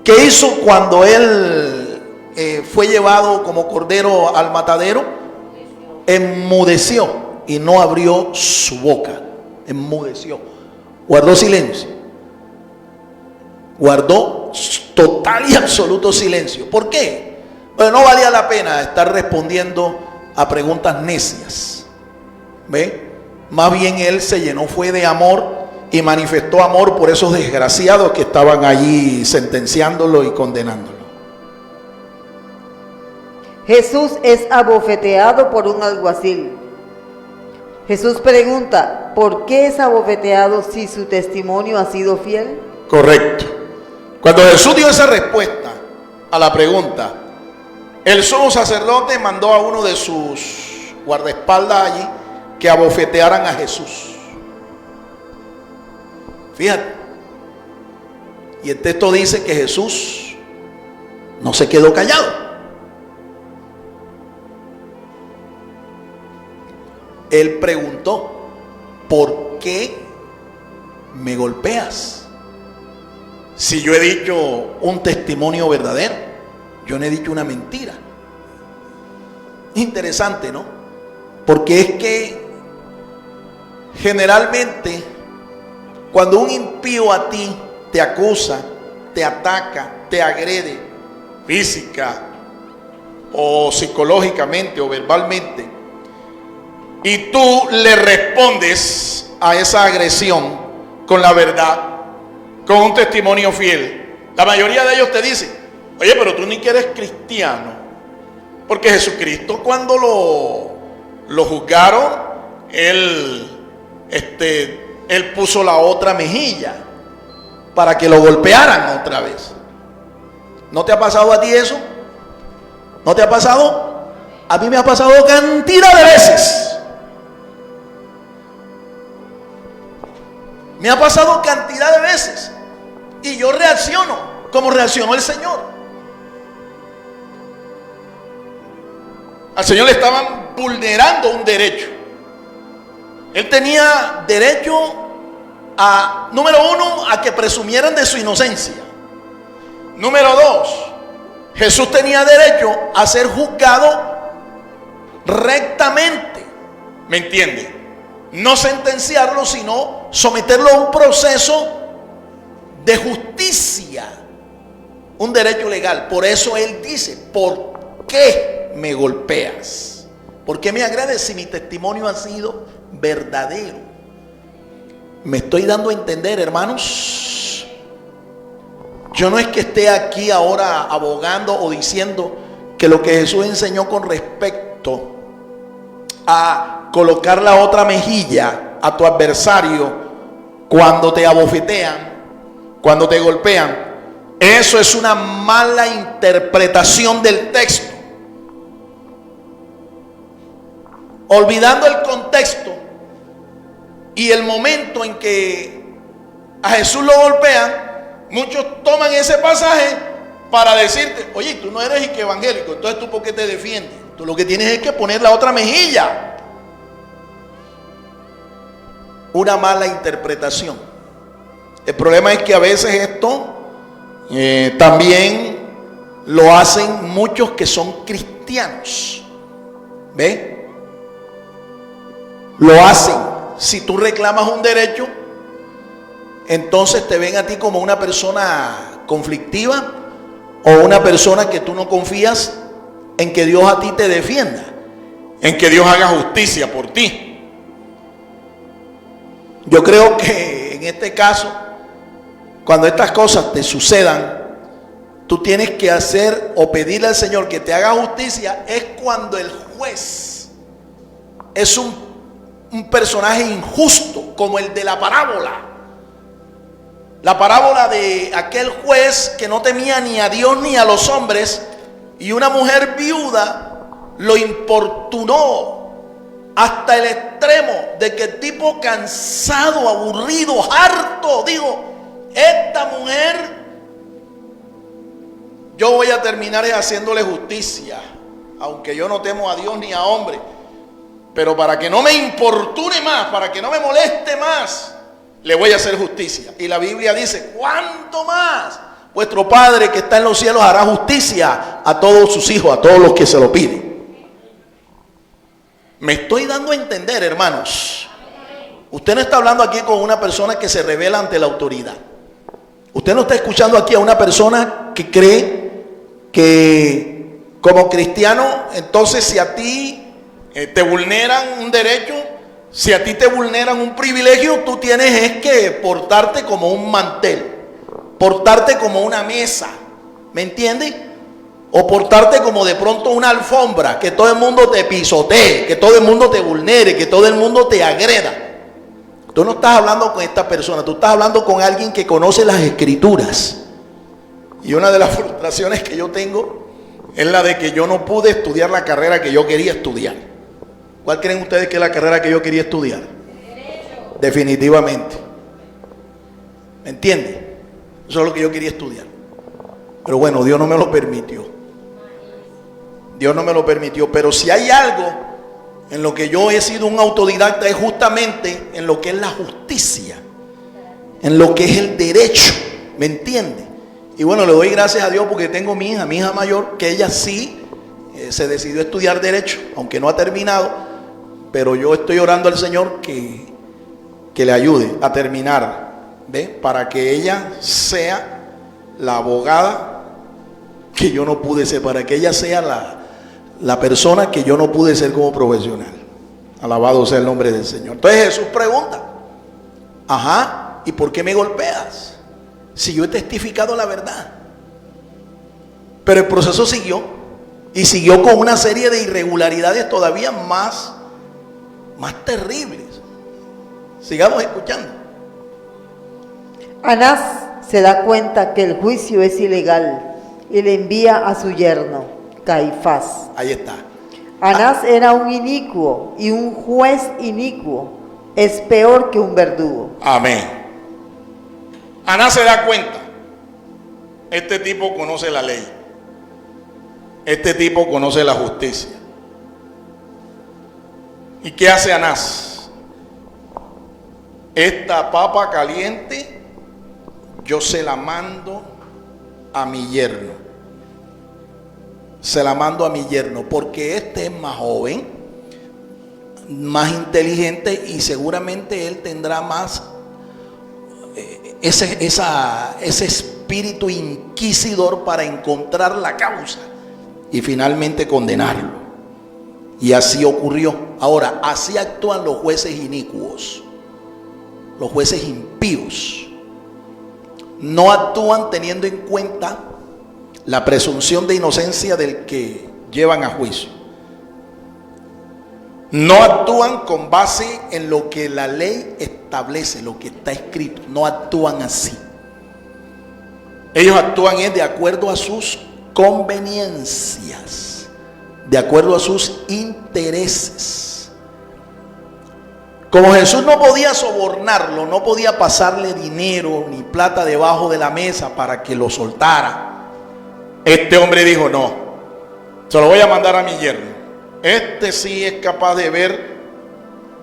¿Qué hizo cuando él fue llevado como cordero al matadero? Enmudeció y no abrió su boca. Enmudeció, guardó silencio, guardó total y absoluto silencio. ¿Por qué? Pues no valía la pena estar respondiendo a preguntas necias. ¿Ve? Más bien él se llenó fue de amor y manifestó amor por esos desgraciados que estaban allí sentenciándolo y condenándolo. Jesús es abofeteado por un alguacil. Jesús pregunta, ¿por qué es abofeteado si su testimonio ha sido fiel? Correcto. Cuando Jesús dio esa respuesta a la pregunta, el sumo sacerdote mandó a uno de sus guardaespaldas allí que abofetearan a Jesús. Fíjate. Y el texto dice que Jesús no se quedó callado. Él preguntó, ¿por qué me golpeas? Si yo he dicho un testimonio verdadero, yo no he dicho una mentira. Interesante, ¿no? Porque es que generalmente cuando un impío a ti te acusa, te ataca, te agrede física o psicológicamente o verbalmente, y tú le respondes a esa agresión con la verdad, con un testimonio fiel, la mayoría de ellos te dicen, oye, pero tú ni que eres cristiano, porque Jesucristo cuando lo juzgaron, él puso la otra mejilla para que lo golpearan otra vez. ¿No te ha pasado a ti eso? ¿No te ha pasado? A mí me ha pasado cantidad de veces. Me ha pasado cantidad de veces. Y yo reacciono como reaccionó el Señor. Al Señor le estaban vulnerando un derecho. Él tenía derecho a, número uno, a que presumieran de su inocencia. Número dos, Jesús tenía derecho a ser juzgado rectamente. ¿Me entiende? No sentenciarlo, sino someterlo a un proceso de justicia, un derecho legal. Por eso Él dice, ¿por qué me golpeas? ¿Por qué me agredes si mi testimonio ha sido verdadero? ¿Me estoy dando a entender, hermanos? Yo no es que esté aquí ahora abogando o diciendo que lo que Jesús enseñó con respecto a colocar la otra mejilla a tu adversario cuando te abofetean, cuando te golpean, eso es una mala interpretación del texto, olvidando el contexto y el momento en que a Jesús lo golpean. Muchos toman ese pasaje para decirte, oye, tú no eres evangélico, entonces tú ¿por qué te defiendes? Tú lo que tienes es que poner la otra mejilla. Una mala interpretación. El problema es que a veces esto también lo hacen muchos que son cristianos. ¿Ve? Lo hacen. Si tú reclamas un derecho, entonces te ven a ti como una persona conflictiva o una persona que tú no confías en que Dios a ti te defienda, en que Dios haga justicia por ti. Yo creo que en este caso, cuando estas cosas te sucedan, tú tienes que hacer o pedirle al Señor que te haga justicia, es cuando el juez es un personaje injusto, como el de la parábola. La parábola de aquel juez que no temía ni a Dios ni a los hombres, y una mujer viuda lo importunó hasta el extremo de que el tipo, cansado, aburrido, harto, dijo, esta mujer, yo voy a terminar haciéndole justicia, aunque yo no temo a Dios ni a hombre, pero para que no me importune más, para que no me moleste más, le voy a hacer justicia. Y la Biblia dice, ¿cuánto más? Vuestro Padre que está en los cielos hará justicia a todos sus hijos, a todos los que se lo piden. Me estoy dando a entender, hermanos. Usted no está hablando aquí con una persona que se revela ante la autoridad. Usted no está escuchando aquí a una persona que cree que como cristiano, entonces si a ti te vulneran un derecho, si a ti te vulneran un privilegio, tú tienes es que portarte como un mantel, portarte como una mesa, ¿me entiendes? O portarte como de pronto una alfombra, que todo el mundo te pisotee, que todo el mundo te vulnere, que todo el mundo te agreda. Tú no estás hablando con esta persona, tú estás hablando con alguien que conoce las escrituras. Y una de las frustraciones que yo tengo es la de que yo no pude estudiar la carrera que yo quería estudiar. ¿Cuál creen ustedes que es la carrera que yo quería estudiar? Derecho. Definitivamente. ¿Me entienden? Eso es lo que yo quería estudiar. Pero bueno, Dios no me lo permitió. Dios no me lo permitió. Pero si hay algo en lo que yo he sido un autodidacta, es justamente en lo que es la justicia, en lo que es el derecho. ¿Me entiende? Y bueno, le doy gracias a Dios porque tengo mi hija mayor, que ella sí se decidió a estudiar derecho, aunque no ha terminado. Pero yo estoy orando al Señor que le ayude a terminar, ¿ve? Para que ella sea la abogada que yo no pude ser, para que ella sea la persona que yo no pude ser como profesional. Alabado sea el nombre del Señor. Entonces Jesús pregunta, ajá, ¿y por qué me golpeas? Si yo he testificado la verdad. Pero el proceso siguió, y siguió con una serie de irregularidades todavía más terribles. Sigamos escuchando. Anás se da cuenta que el juicio es ilegal y le envía a su yerno, Caifás. Ahí está. Anás era un inicuo, y un juez inicuo es peor que un verdugo. Amén. Anás se da cuenta. Este tipo conoce la ley. Este tipo conoce la justicia. ¿Y qué hace Anás? Esta papa caliente yo se la mando a mi yerno. Se la mando a mi yerno porque este es más joven, más inteligente, y seguramente él tendrá más ese espíritu inquisidor para encontrar la causa y finalmente condenarlo. Y así ocurrió. Ahora, así actúan los jueces inicuos, los jueces impíos. No actúan teniendo en cuenta la presunción de inocencia del que llevan a juicio. No actúan con base en lo que la ley establece, lo que está escrito. No actúan así. Ellos actúan de acuerdo a sus conveniencias, de acuerdo a sus intereses. Como Jesús no podía sobornarlo, no podía pasarle dinero ni plata debajo de la mesa para que lo soltara, este hombre dijo: no, se lo voy a mandar a mi yerno. Este sí es capaz de ver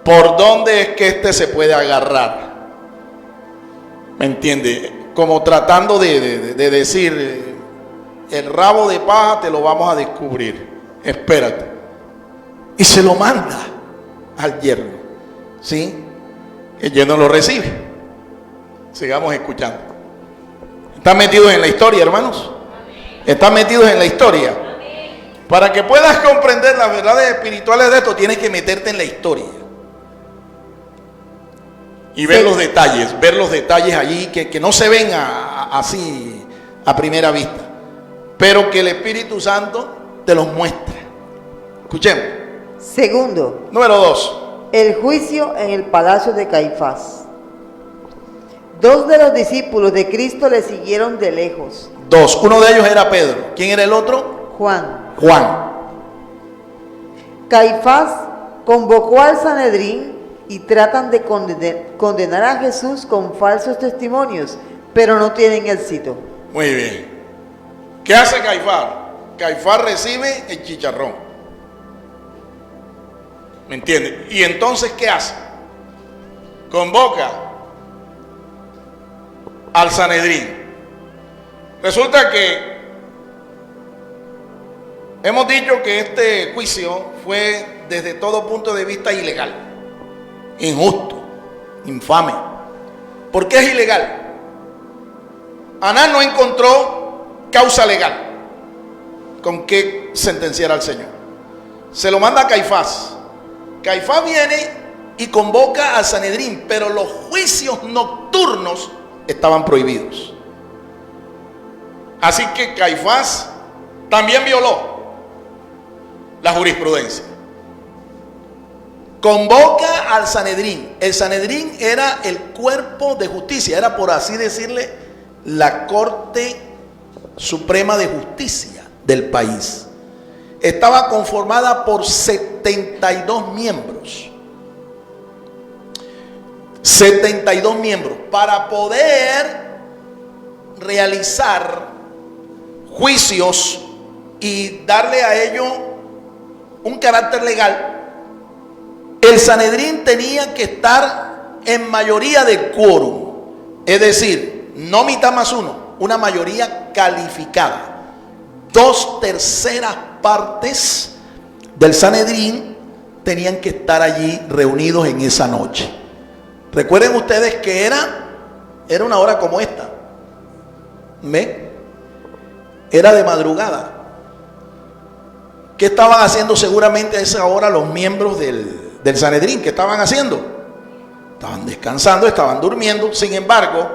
por dónde es que este se puede agarrar. ¿Me entiende? Como tratando de decir, el rabo de paja te lo vamos a descubrir. Espérate. Y se lo manda al yerno. ¿Sí? El yerno lo recibe. Sigamos escuchando. ¿Están metidos en la historia, hermanos? ¿Están metidos en la historia? Para que puedas comprender las verdades espirituales de esto, tienes que meterte en la historia y ver los detalles allí que no se ven así a primera vista, pero que el Espíritu Santo te los muestra. Escuchemos. Segundo, número 2. El juicio en el palacio de Caifás. 2 de los discípulos de Cristo le siguieron de lejos. 2. Uno de ellos era Pedro. ¿Quién era el otro? Juan. Caifás convocó al Sanedrín y tratan de condenar a Jesús con falsos testimonios, pero no tienen éxito. Muy bien. ¿Qué hace Caifás? Caifás recibe el chicharrón. ¿Me entiende? Y entonces, ¿qué hace? Convoca al Sanedrín. Resulta que hemos dicho que este juicio fue desde todo punto de vista ilegal, injusto, infame. ¿Por qué es ilegal? Anás no encontró causa legal con que sentenciar al Señor. Se lo manda a Caifás. Caifás viene y convoca al Sanedrín, pero los juicios nocturnos estaban prohibidos. Así que Caifás también violó la jurisprudencia. Convoca al Sanedrín. El Sanedrín era el cuerpo de justicia, era, por así decirle, la Corte Suprema de Justicia del país. Estaba conformada por 72 miembros. 72 miembros para poder realizar juicios y darle a ello un carácter legal. El Sanedrín tenía que estar en mayoría de quórum, es decir, no mitad más uno, una mayoría calificada. 2/3 partes del Sanedrín tenían que estar allí reunidos en esa noche. Recuerden ustedes que era una hora como esta. ¿Ve? Era de madrugada. ¿Qué estaban haciendo seguramente a esa hora los miembros del Sanedrín? ¿Qué estaban haciendo? Estaban descansando, estaban durmiendo. Sin embargo,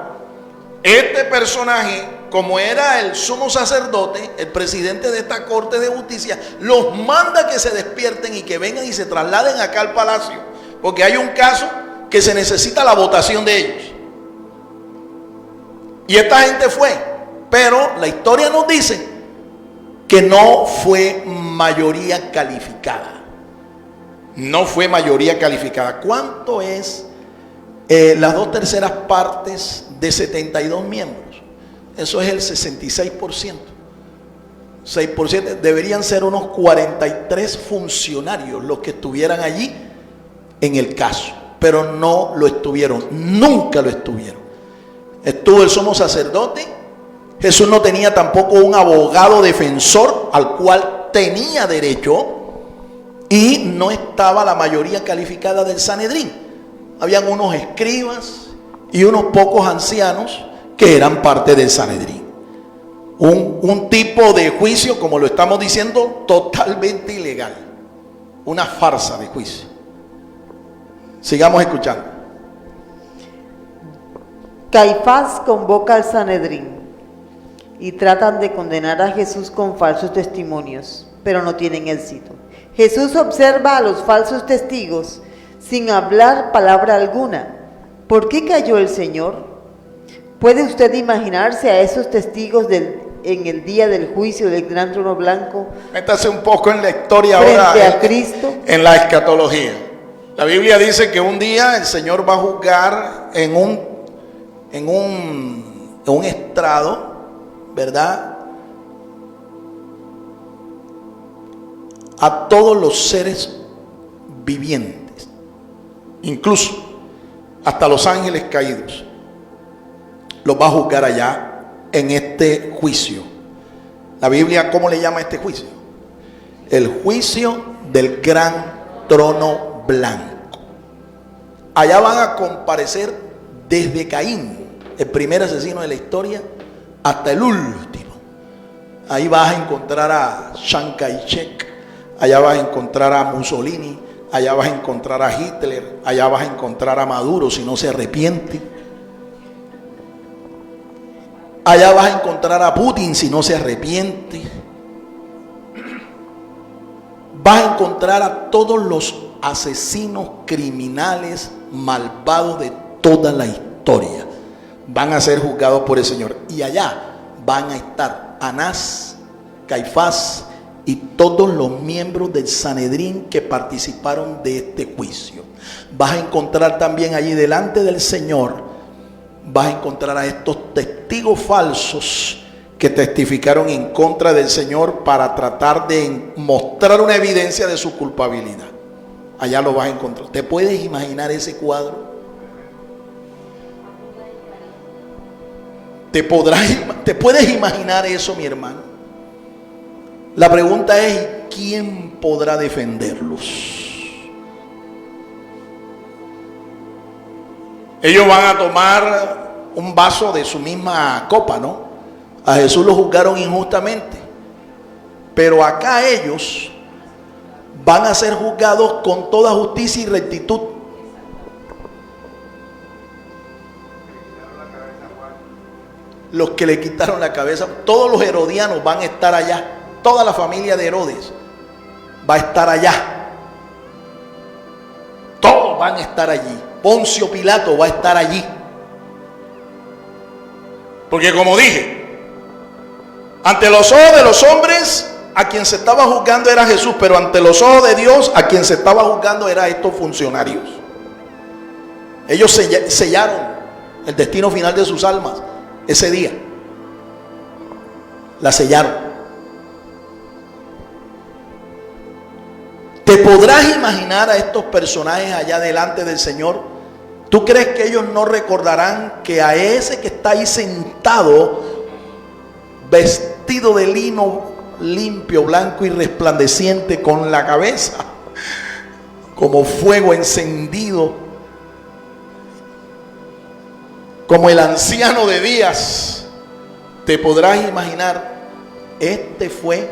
este personaje, como era el sumo sacerdote, el presidente de esta corte de justicia, los manda que se despierten y que vengan y se trasladen acá al palacio, porque hay un caso que se necesita la votación de ellos. Y esta gente fue, pero la historia nos dice que no fue mayoría calificada. No fue mayoría calificada. ¿Cuánto es las 2/3 partes de 72 miembros? Eso es el 66%. 6% deberían ser unos 43 funcionarios los que estuvieran allí en el caso, pero no lo estuvieron, nunca lo estuvieron. Estuvo el sumo sacerdote. Jesús no tenía tampoco un abogado defensor al cual tenía derecho, y no estaba la mayoría calificada del Sanedrín. Habían unos escribas y unos pocos ancianos que eran parte del Sanedrín. Un tipo de juicio, como lo estamos diciendo, totalmente ilegal. Una farsa de juicio. Sigamos escuchando. Caifás convoca al Sanedrín y tratan de condenar a Jesús con falsos testimonios, pero no tienen éxito. Jesús observa a los falsos testigos sin hablar palabra alguna. ¿Por qué cayó el Señor? ¿Puede usted imaginarse a esos testigos en el día del juicio del gran trono blanco? Métase un poco en la historia frente ahora, a Cristo, en la escatología. La Biblia dice que un día el Señor va a juzgar en un estrado, ¿verdad?, a todos los seres vivientes, incluso hasta los ángeles caídos. Los va a juzgar allá en este juicio. La Biblia, ¿cómo le llama a este juicio? El juicio del gran trono blanco. Allá van a comparecer desde Caín, el primer asesino de la historia, hasta el último. Ahí vas a encontrar a Chiang Kai-shek, allá vas a encontrar a Mussolini, allá vas a encontrar a Hitler, allá vas a encontrar a Maduro si no se arrepiente, allá vas a encontrar a Putin si no se arrepiente, vas a encontrar a todos los asesinos criminales malvados de toda la historia. Van a ser juzgados por el Señor, y allá van a estar Anás, Caifás y todos los miembros del Sanedrín que participaron de este juicio. Vas a encontrar también allí delante del Señor, vas a encontrar a estos testigos falsos que testificaron en contra del Señor para tratar de mostrar una evidencia de su culpabilidad. Allá lo vas a encontrar. ¿Te puedes imaginar ese cuadro? ¿Te puedes imaginar eso, mi hermano? La pregunta es, ¿quién podrá defenderlos? Ellos van a tomar un vaso de su misma copa, ¿no? A Jesús lo juzgaron injustamente, pero acá ellos van a ser juzgados con toda justicia y rectitud. Los que le quitaron la cabeza, todos los herodianos van a estar allá toda la familia de Herodes va a estar allá. Todos van a estar allí. Poncio Pilato va a estar allí. Porque como dije, ante los ojos de los hombres, a quien se estaba juzgando era Jesús, pero ante los ojos de Dios, a quien se estaba juzgando era estos funcionarios. Ellos sellaron el destino final de sus almas ese día. La sellaron. ¿Te podrás imaginar a estos personajes allá delante del Señor? ¿Tú crees que ellos no recordarán que a ese que está ahí sentado, vestido de lino limpio, blanco y resplandeciente, con la cabeza como fuego encendido, como el anciano de días? Te podrás imaginar, este fue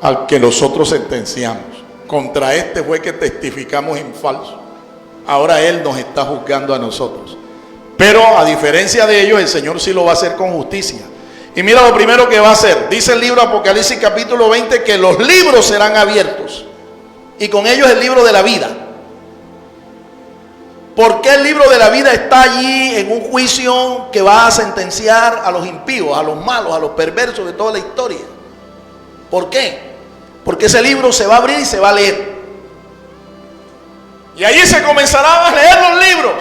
al que nosotros sentenciamos, contra este fue que testificamos en falso, ahora él nos está juzgando a nosotros. Pero a diferencia de ellos, el Señor sí lo va a hacer con justicia. Y mira lo primero que va a hacer. Dice el libro Apocalipsis capítulo 20 que los libros serán abiertos, y con ellos el libro de la vida. ¿Por qué el libro de la vida está allí en un juicio que va a sentenciar a los impíos, a los malos, a los perversos de toda la historia? ¿Por qué? Porque ese libro se va a abrir y se va a leer. Y allí se comenzarán a leer los libros.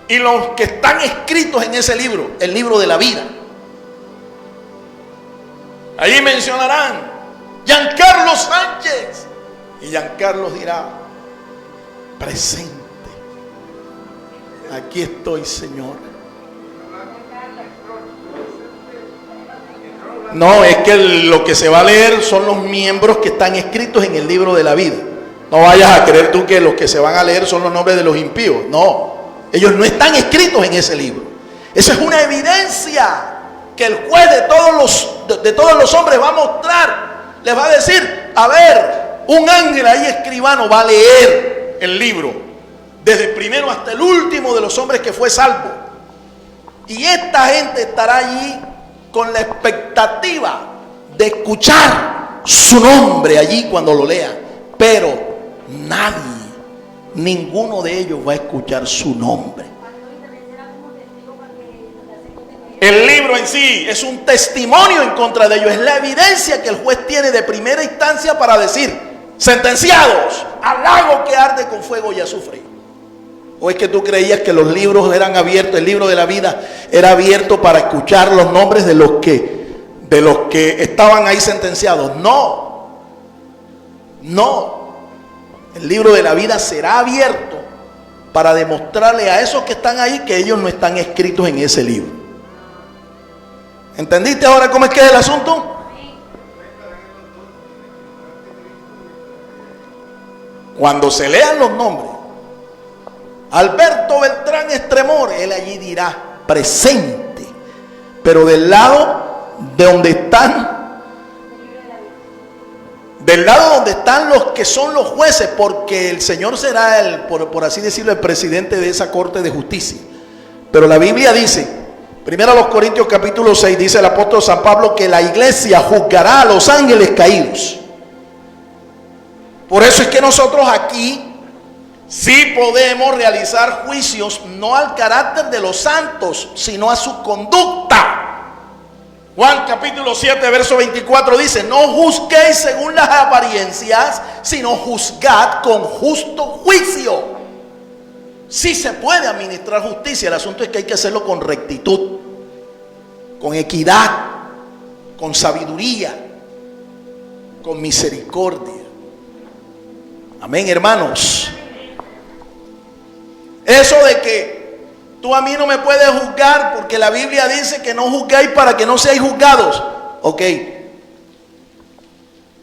Y los que están escritos en ese libro, el libro de la vida. Allí mencionarán Giancarlo Sánchez. Y Giancarlo dirá: presente. Aquí estoy, Señor. No, es que lo que se va a leer son los miembros que están escritos en el libro de la vida. No vayas a creer tú que los que se van a leer son los nombres de los impíos. No, ellos no están escritos en ese libro. Esa es una evidencia que el juez de todos los hombres va a mostrar. Les va a decir: a ver, un ángel ahí escribano va a leer el libro, desde el primero hasta el último de los hombres que fue salvo. Y esta gente estará allí con la expectativa de escuchar su nombre allí cuando lo lean. Pero nadie, ninguno de ellos va a escuchar su nombre. El libro en sí es un testimonio en contra de ellos. Es la evidencia que el juez tiene de primera instancia para decir: sentenciados al lago que arde con fuego y azufre. ¿O es que tú creías que los libros eran abiertos, el libro de la vida era abierto para escuchar los nombres de los que estaban ahí sentenciados? No, no. El libro de la vida será abierto para demostrarle a esos que están ahí que ellos no están escritos en ese libro. ¿Entendiste ahora cómo es que es el asunto? Cuando se lean los nombres, Alberto Beltrán Estremor, él allí dirá: presente. Pero del lado de donde están, del lado donde están los que son los jueces, porque el Señor será por así decirlo, el presidente de esa corte de justicia. Pero la Biblia dice, 1 Corintios capítulo 6, dice el apóstol San Pablo, que la iglesia juzgará a los ángeles caídos. Por eso es que nosotros aquí sí podemos realizar juicios, no al carácter de los santos, sino a su conducta. Juan capítulo 7, verso 24 dice: no juzguéis según las apariencias, sino juzgad con justo juicio. Sí se puede administrar justicia, el asunto es que hay que hacerlo con rectitud, con equidad, con sabiduría, con misericordia. Amén, hermanos. Eso de que tú a mí no me puedes juzgar porque la Biblia dice que no juzguéis para que no seáis juzgados. Ok.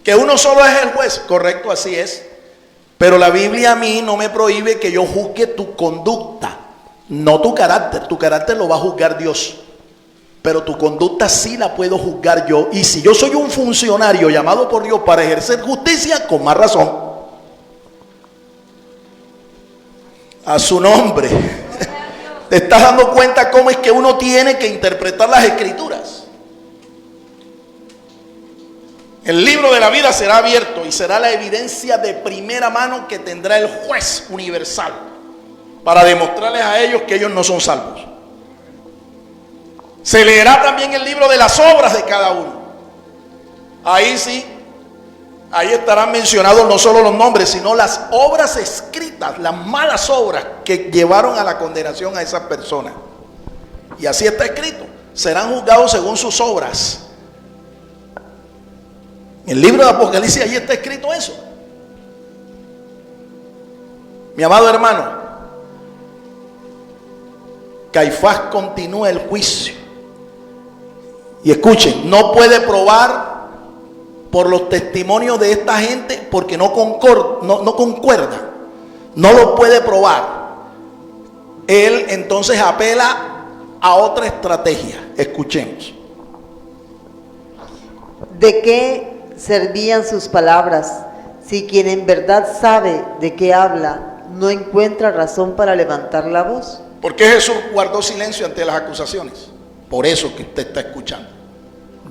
Que uno solo es el juez. Correcto, así es. Pero la Biblia a mí no me prohíbe que yo juzgue tu conducta, no tu carácter. Tu carácter lo va a juzgar Dios. Pero tu conducta sí la puedo juzgar yo. Y si yo soy un funcionario llamado por Dios para ejercer justicia, con más razón. A su nombre. ¿Te estás dando cuenta cómo es que uno tiene que interpretar las escrituras? El libro de la vida será abierto y será la evidencia de primera mano que tendrá el juez universal para demostrarles a ellos que ellos no son salvos. Se leerá también el libro de las obras de cada uno. Ahí sí, ahí estarán mencionados no solo los nombres, sino las obras escritas, las malas obras que llevaron a la condenación a esas personas. Y así está escrito: serán juzgados según sus obras. En el libro de Apocalipsis ahí está escrito eso. Mi amado hermano, Caifás continúa el juicio. Y escuchen, no puede probar por los testimonios de esta gente porque no concuerda. No lo puede probar. Él entonces apela a otra estrategia. Escuchemos. ¿De qué servían sus palabras si quien en verdad sabe de qué habla no encuentra razón para levantar la voz? ¿Por qué Jesús guardó silencio ante las acusaciones? Por eso que usted está escuchando.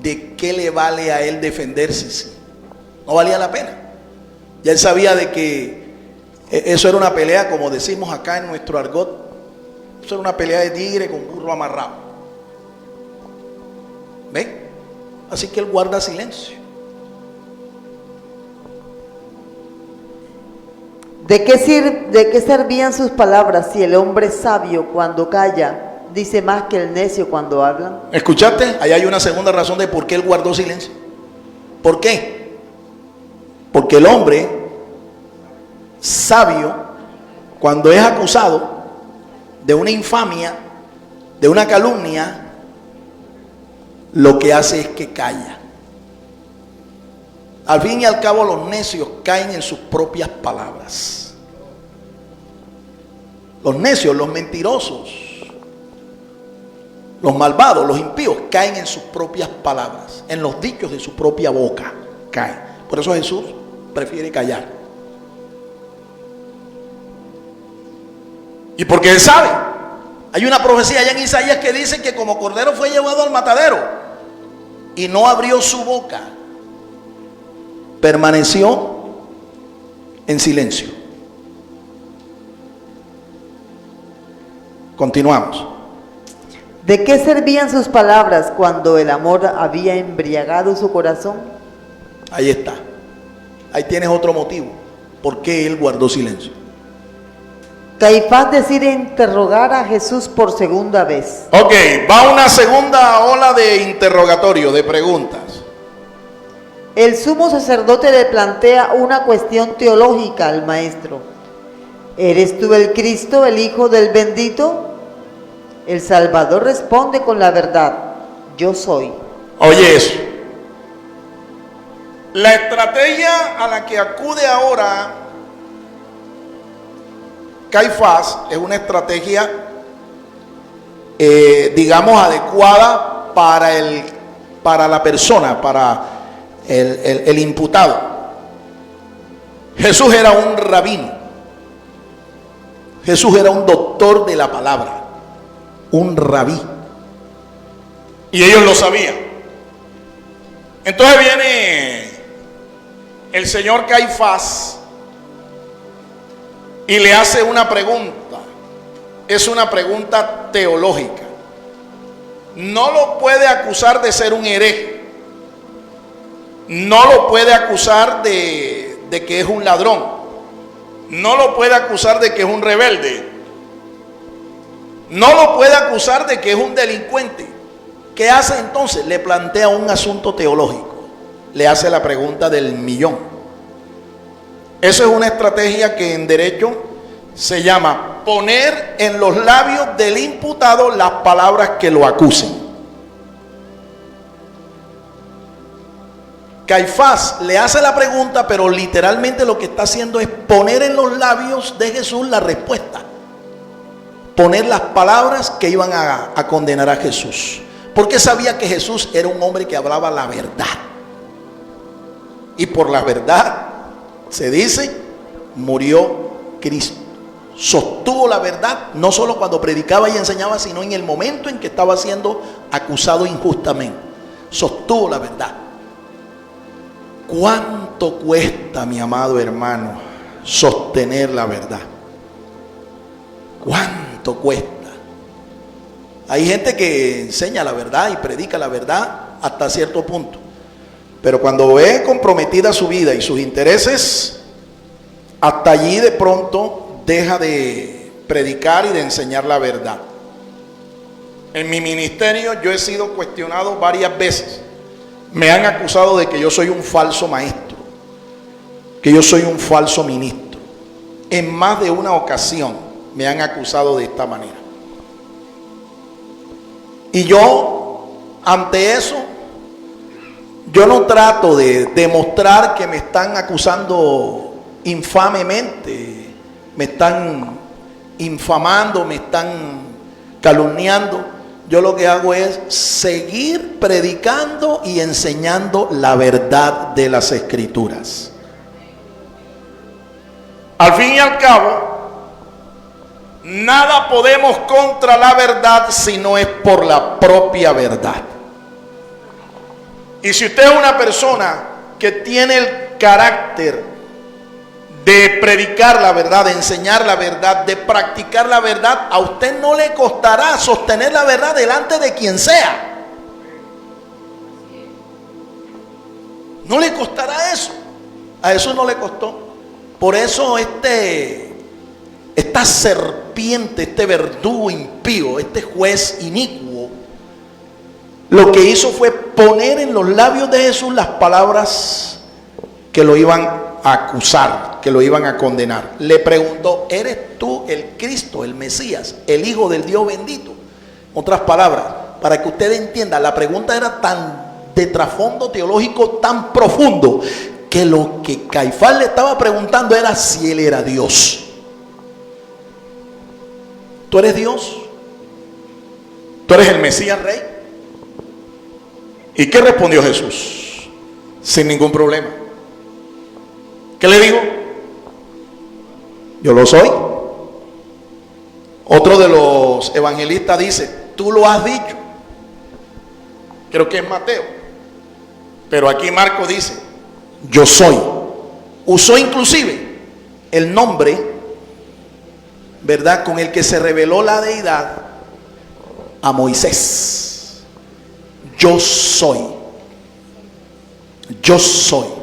¿De qué le vale a él defenderse? Sí, no valía la pena. Ya él sabía de que eso era una pelea, como decimos acá en nuestro argot. Eso era una pelea de tigre con burro amarrado. ¿Ven? Así que él guarda silencio. ¿De qué servían sus palabras si el hombre sabio cuando calla dice más que el necio cuando habla? ¿Escuchaste? Ahí hay una segunda razón de por qué él guardó silencio. ¿Por qué? Porque el hombre sabio, cuando es acusado de una infamia, de una calumnia, lo que hace es que calla. Al fin y al cabo, los necios caen en sus propias palabras. Los necios, los mentirosos, los malvados, los impíos, caen en sus propias palabras, en los dichos de su propia boca, caen. Por eso Jesús prefiere callar. Y porque él sabe, hay una profecía allá en Isaías que dice que como cordero fue llevado al matadero y no abrió su boca, permaneció en silencio. Continuamos. ¿De qué servían sus palabras cuando el amor había embriagado su corazón? Ahí está. Ahí tienes otro motivo. ¿Por qué él guardó silencio? Caifás decide interrogar a Jesús por segunda vez. Ok, va una segunda ola de interrogatorio, de preguntas. El sumo sacerdote le plantea una cuestión teológica al maestro. ¿Eres tú el Cristo, el Hijo del Bendito? El Salvador responde con la verdad: yo soy. Oye eso. La estrategia a la que acude ahora Caifás es una estrategia, digamos, adecuada para la persona, para el imputado. Jesús era un rabino. Jesús era un doctor de la palabra, un rabí. Y ellos lo sabían. Entonces viene el señor Caifás y le hace una pregunta. Es una pregunta teológica. No lo puede acusar de ser un hereje. No lo puede acusar de que es un ladrón. No lo puede acusar de que es un rebelde. No lo puede acusar de que es un delincuente. ¿Qué hace entonces? Le plantea un asunto teológico. Le hace la pregunta del millón. Eso es una estrategia que en derecho se llama poner en los labios del imputado las palabras que lo acusen. Caifás le hace la pregunta, pero literalmente lo que está haciendo es poner en los labios de Jesús la respuesta. Poner las palabras que iban a condenar a Jesús. Porque sabía que Jesús era un hombre que hablaba la verdad. Y por la verdad, se dice, murió Cristo. Sostuvo la verdad, no solo cuando predicaba y enseñaba, sino en el momento en que estaba siendo acusado injustamente. Sostuvo la verdad. ¿Cuánto cuesta, mi amado hermano, sostener la verdad? ¿Cuánto cuesta? Hay gente que enseña la verdad y predica la verdad hasta cierto punto, pero cuando ve comprometida su vida y sus intereses, hasta allí de pronto deja de predicar y de enseñar la verdad. En mi ministerio yo he sido cuestionado varias veces. Me han acusado de que yo soy un falso maestro, que yo soy un falso ministro. En más de una ocasión me han acusado de esta manera. Y yo, ante eso, yo no trato de demostrar que me están acusando infamemente, me están infamando, me están calumniando. Yo lo que hago es seguir predicando y enseñando la verdad de las Escrituras. Al fin y al cabo, nada podemos contra la verdad si no es por la propia verdad. Y si usted es una persona que tiene el carácter de predicar la verdad, de enseñar la verdad, de practicar la verdad, a usted no le costará sostener la verdad delante de quien sea. No le costará eso. A Jesús no le costó. Por eso esta serpiente, este verdugo impío, este juez inicuo, lo que hizo fue poner en los labios de Jesús las palabras que lo iban a acusar, que lo iban a condenar. Le preguntó: ¿eres tú el Cristo, el Mesías, el Hijo del Dios bendito? Otras palabras, para que usted entienda, la pregunta era tan de trasfondo teológico, tan profundo, que lo que Caifás le estaba preguntando era si él era Dios. ¿Tú eres Dios? ¿Tú eres el Mesías Rey? ¿Y qué respondió Jesús? Sin ningún problema. ¿Qué le digo? Yo lo soy. Otro de los evangelistas dice: tú lo has dicho. Creo que es Mateo. Pero aquí Marcos dice: yo soy. Usó inclusive el nombre, ¿verdad?, con el que se reveló la deidad a Moisés. Yo soy. Yo soy.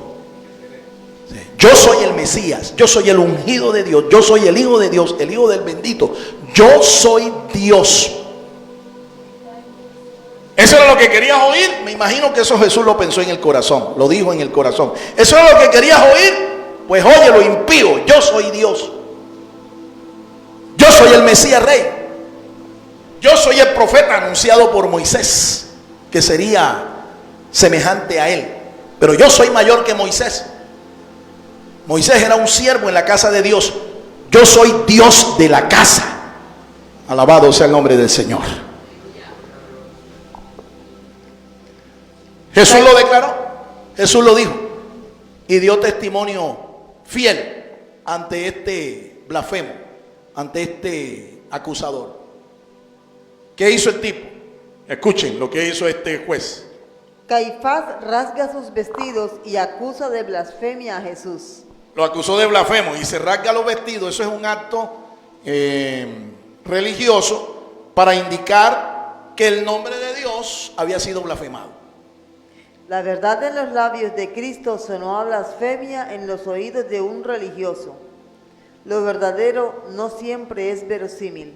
Yo soy el Mesías, yo soy el ungido de Dios, yo soy el Hijo de Dios, el Hijo del bendito. Yo soy Dios. Eso era lo que querías oír. Me imagino que eso Jesús lo pensó en el corazón, lo dijo en el corazón. Eso era lo que querías oír. Pues óyelo, impío, yo soy Dios. Yo soy el Mesías Rey. Yo soy el profeta anunciado por Moisés, que sería semejante a él. Pero yo soy mayor que Moisés. Moisés era un siervo en la casa de Dios. Yo soy Dios de la casa. Alabado sea el nombre del Señor. Jesús lo declaró. Jesús lo dijo. Y dio testimonio fiel ante este blasfemo, ante este acusador. ¿Qué hizo el tipo? Escuchen lo que hizo este juez. Caifás rasga sus vestidos y acusa de blasfemia a Jesús. Lo acusó de blasfemo y se rasga los vestidos. Eso es un acto religioso para indicar que el nombre de Dios había sido blasfemado. La verdad en los labios de Cristo sonó a blasfemia en los oídos de un religioso. Lo verdadero no siempre es verosímil.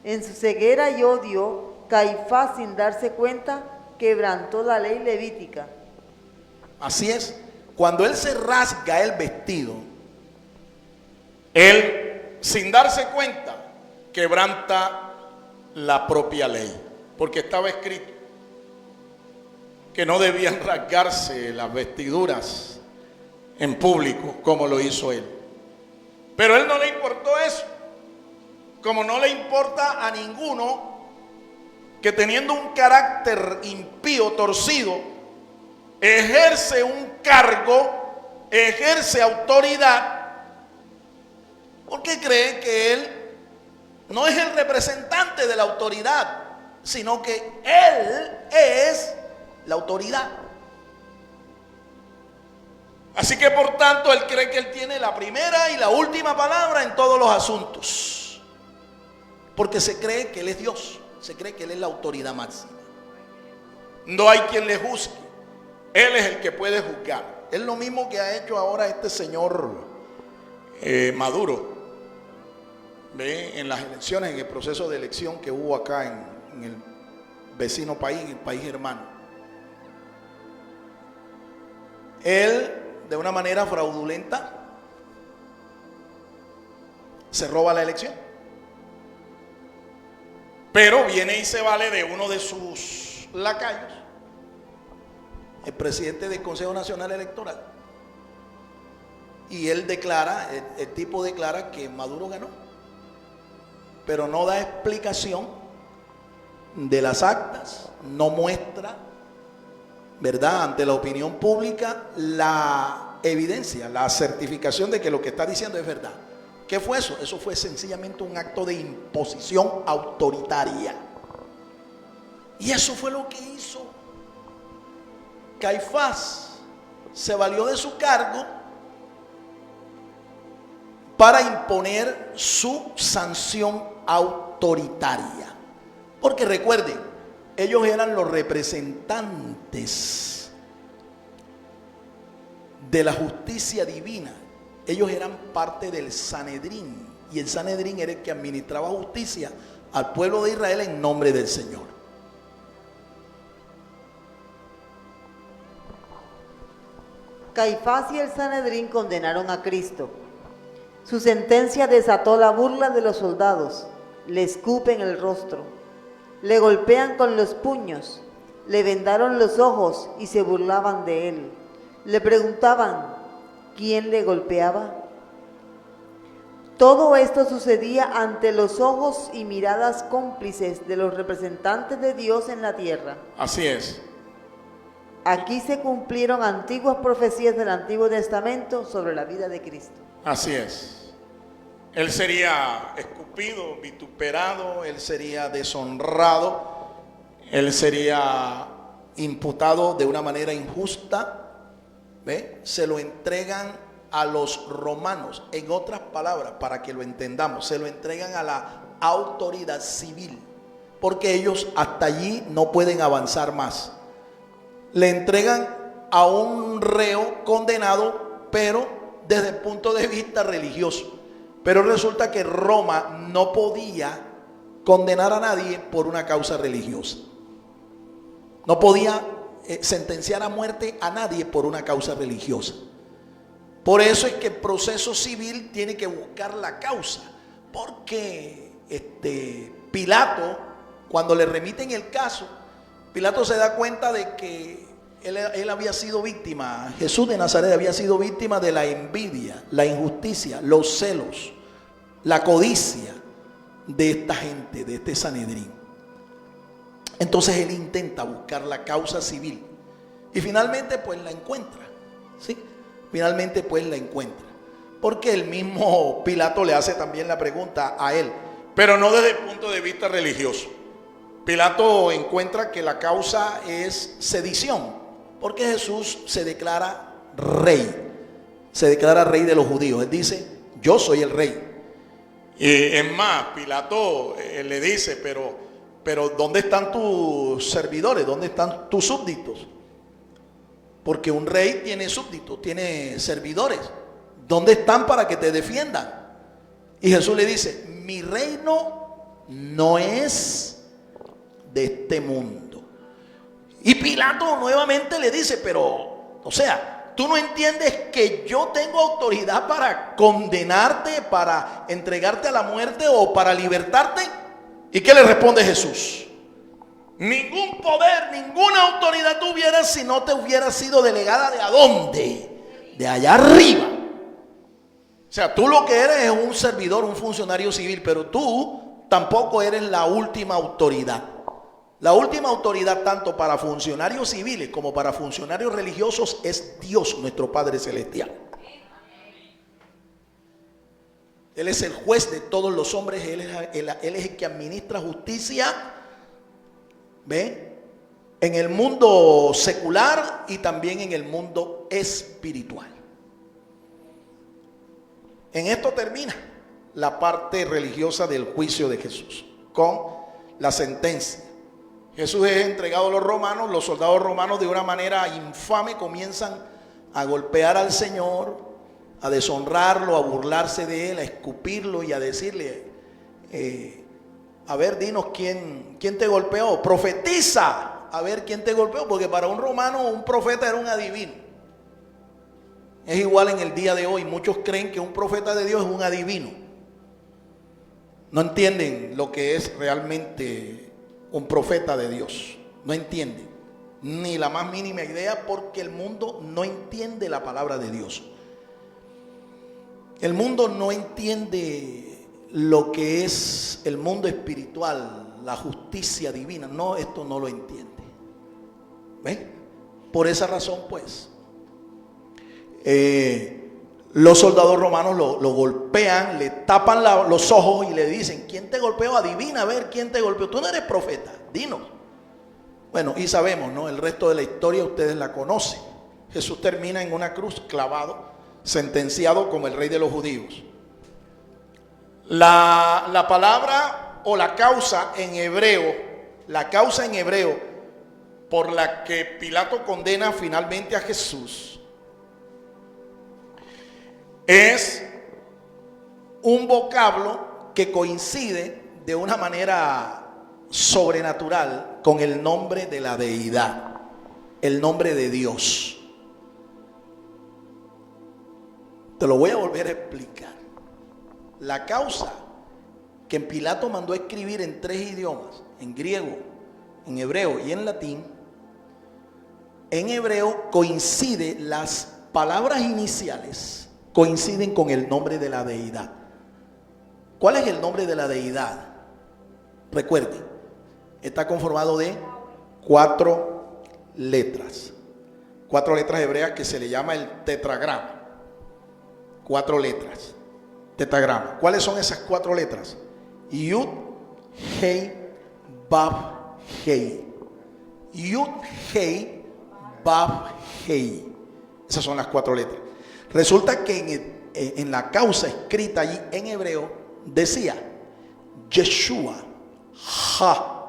En su ceguera y odio, Caifás, sin darse cuenta, quebrantó la ley levítica. Así es. Cuando él se rasga el vestido, él, sin darse cuenta, quebranta la propia ley. Porque estaba escrito que no debían rasgarse las vestiduras en público como lo hizo él. Pero a él no le importó eso. Como no le importa a ninguno que teniendo un carácter impío, torcido, ejerce un cargo, ejerce autoridad, porque cree que él no es el representante de la autoridad, sino que él es la autoridad. Así que por tanto él cree que él tiene la primera y la última palabra en todos los asuntos. Porque se cree que él es Dios, se cree que él es la autoridad máxima. No hay quien le juzgue, él es el que puede juzgar. Es lo mismo que ha hecho ahora este señor Maduro. ¿Ve? En las elecciones, en el proceso de elección que hubo acá en el vecino país, en el país hermano. Él, de una manera fraudulenta, se roba la elección. Pero viene y se vale de uno de sus lacayos, el presidente del Consejo Nacional Electoral. Y él declara, el tipo declara que Maduro ganó, pero no da explicación de las actas, no muestra, ¿verdad?, ante la opinión pública la evidencia, la certificación de que lo que está diciendo es verdad. ¿Qué fue eso? Eso fue sencillamente un acto de imposición autoritaria. Y eso fue lo que hizo Caifás. Se valió de su cargo para imponer su sanción autoritaria. Porque recuerden, ellos eran los representantes de la justicia divina. Ellos eran parte del Sanedrín, y el Sanedrín era el que administraba justicia al pueblo de Israel en nombre del Señor. Caifás y el Sanedrín condenaron a Cristo. Su sentencia desató la burla de los soldados. Le escupen el rostro, le golpean con los puños, le vendaron los ojos y se burlaban de él. Le preguntaban, ¿quién le golpeaba? Todo esto sucedía ante los ojos y miradas cómplices de los representantes de Dios en la tierra. Así es. Aquí se cumplieron antiguas profecías del Antiguo Testamento sobre la vida de Cristo. Así es. Él sería escupido, vituperado, él sería deshonrado, él sería imputado de una manera injusta. ¿Ve? Se lo entregan a los romanos. En otras palabras, para que lo entendamos, se lo entregan a la autoridad civil, porque ellos hasta allí no pueden avanzar más. Le entregan a un reo condenado, pero desde el punto de vista religioso. Pero resulta que Roma no podía condenar a nadie por una causa religiosa. No podía sentenciar a muerte a nadie por una causa religiosa. Por eso es que el proceso civil tiene que buscar la causa. Porque Pilato, cuando le remiten el caso, Pilato se da cuenta de que él había sido víctima, Jesús de Nazaret había sido víctima de la envidia, la injusticia, los celos, la codicia de esta gente, de este Sanedrín. Entonces él intenta buscar la causa civil y finalmente pues la encuentra, ¿sí? Finalmente pues la encuentra, porque el mismo Pilato le hace también la pregunta a él, pero no desde el punto de vista religioso. Pilato encuentra que la causa es sedición, porque Jesús se declara rey de los judíos. Él dice, yo soy el rey. Y es más, Pilato le dice, pero ¿dónde están tus servidores? ¿Dónde están tus súbditos? Porque un rey tiene súbditos, tiene servidores. ¿Dónde están para que te defiendan? Y Jesús le dice, mi reino no es de este mundo. Y Pilato nuevamente le dice, pero, o sea, ¿tú no entiendes que yo tengo autoridad para condenarte, para entregarte a la muerte o para libertarte? ¿Y qué le responde Jesús? Ningún poder, ninguna autoridad tuvieras si no te hubiera sido delegada ¿de a dónde? De allá arriba. O sea, tú lo que eres es un servidor, un funcionario civil, pero tú tampoco eres la última autoridad. La última autoridad tanto para funcionarios civiles como para funcionarios religiosos es Dios, nuestro Padre Celestial. Él es el juez de todos los hombres, Él es el que administra justicia, ¿ve? En el mundo secular y también en el mundo espiritual. En esto termina la parte religiosa del juicio de Jesús, con la sentencia. Jesús es entregado a los romanos. Los soldados romanos, de una manera infame, comienzan a golpear al Señor, a deshonrarlo, a burlarse de él, a escupirlo y a decirle, a ver, dinos quién te golpeó, profetiza, a ver quién te golpeó, porque para un romano un profeta era un adivino. Es igual en el día de hoy, muchos creen que un profeta de Dios es un adivino. No entienden lo que es realmente un profeta de Dios, no entienden ni la más mínima idea, porque el mundo no entiende la palabra de Dios. El mundo no entiende lo que es el mundo espiritual, la justicia divina. No, esto no lo entiende. ¿Ven? Por esa razón, pues, los soldados romanos lo golpean, le tapan los ojos y le dicen, ¿quién te golpeó? Adivina, a ver, ¿quién te golpeó? Tú no eres profeta, dinos. Bueno, y sabemos, ¿no? El resto de la historia ustedes la conocen. Jesús termina en una cruz clavado, sentenciado como el rey de los judíos. La palabra o la causa en hebreo por la que Pilato condena finalmente a Jesús es un vocablo que coincide de una manera sobrenatural con el nombre de la deidad, el nombre de Dios. Te lo voy a volver a explicar. La causa que Pilato mandó a escribir en 3 idiomas, en griego, en hebreo y en latín, en hebreo coincide, las palabras iniciales coinciden con el nombre de la deidad. ¿Cuál es el nombre de la deidad? Recuerden, está conformado de 4 letras. 4 letras hebreas que se le llama el tetragrama. 4 letras. Tetragrama. ¿Cuáles son esas 4 letras? Yud, Hei, Vav, Hei. Yud, Hei, Vav, Hei. Esas son las 4 letras. Resulta que en la causa escrita allí en hebreo decía Yeshua Ha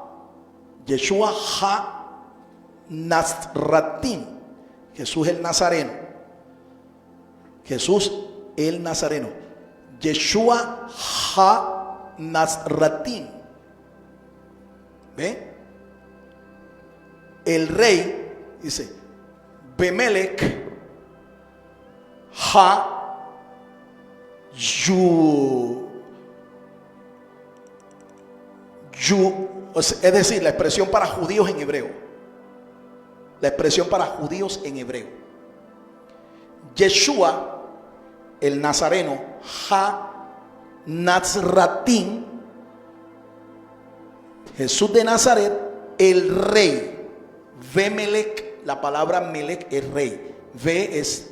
Nazratín. Jesús el Nazareno. Jesús el Nazareno. Yeshua Ha Nazratín. ¿Ve? El rey dice Bemelech Ha es decir, la expresión para judíos en hebreo. La expresión para judíos en hebreo. Yeshua, el Nazareno, Ha Nazratín, Jesús de Nazaret, el rey. Bemelech, la palabra Melech es rey. Ve es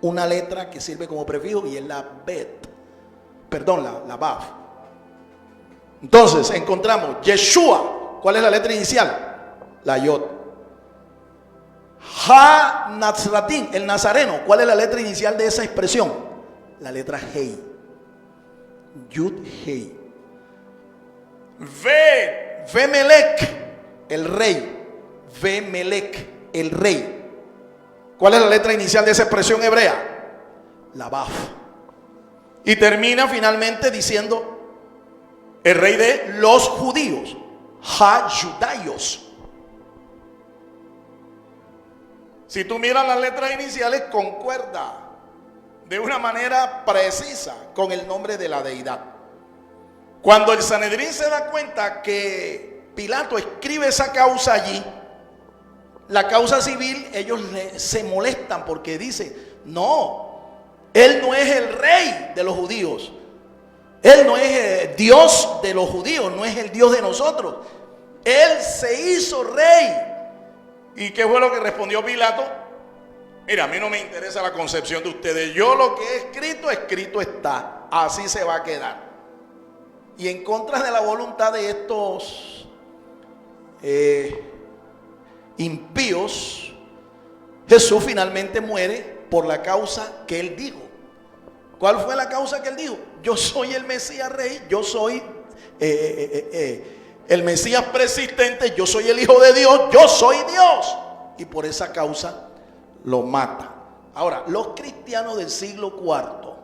una letra que sirve como prefijo y es la Bet. Perdón, la Vav. Entonces encontramos Yeshua. ¿Cuál es la letra inicial? La Yod. Ha Nazratín, el Nazareno. ¿Cuál es la letra inicial de esa expresión? La letra Hei. Yud Hei. Vemelech, el rey. Vemelech, el rey. ¿Cuál es la letra inicial de esa expresión hebrea? La Vav. Y termina finalmente diciendo el rey de los judíos, Ha-Yudayos. Si tú miras las letras iniciales, concuerda de una manera precisa con el nombre de la deidad. Cuando el Sanedrín se da cuenta que Pilato escribe esa causa allí, la causa civil, ellos se molestan porque dicen, no, él no es el rey de los judíos. Él no es Dios de los judíos, no es el Dios de nosotros. Él se hizo rey. ¿Y qué fue lo que respondió Pilato? Mira, a mí no me interesa la concepción de ustedes. Yo lo que he escrito, escrito está. Así se va a quedar. Y en contra de la voluntad de estos impíos, Jesús finalmente muere por la causa que él dijo. ¿Cuál fue la causa que él dijo? Yo soy el Mesías rey, yo soy el Mesías persistente, yo soy el Hijo de Dios, yo soy Dios. Y por esa causa lo mata. Ahora, los cristianos del siglo IV,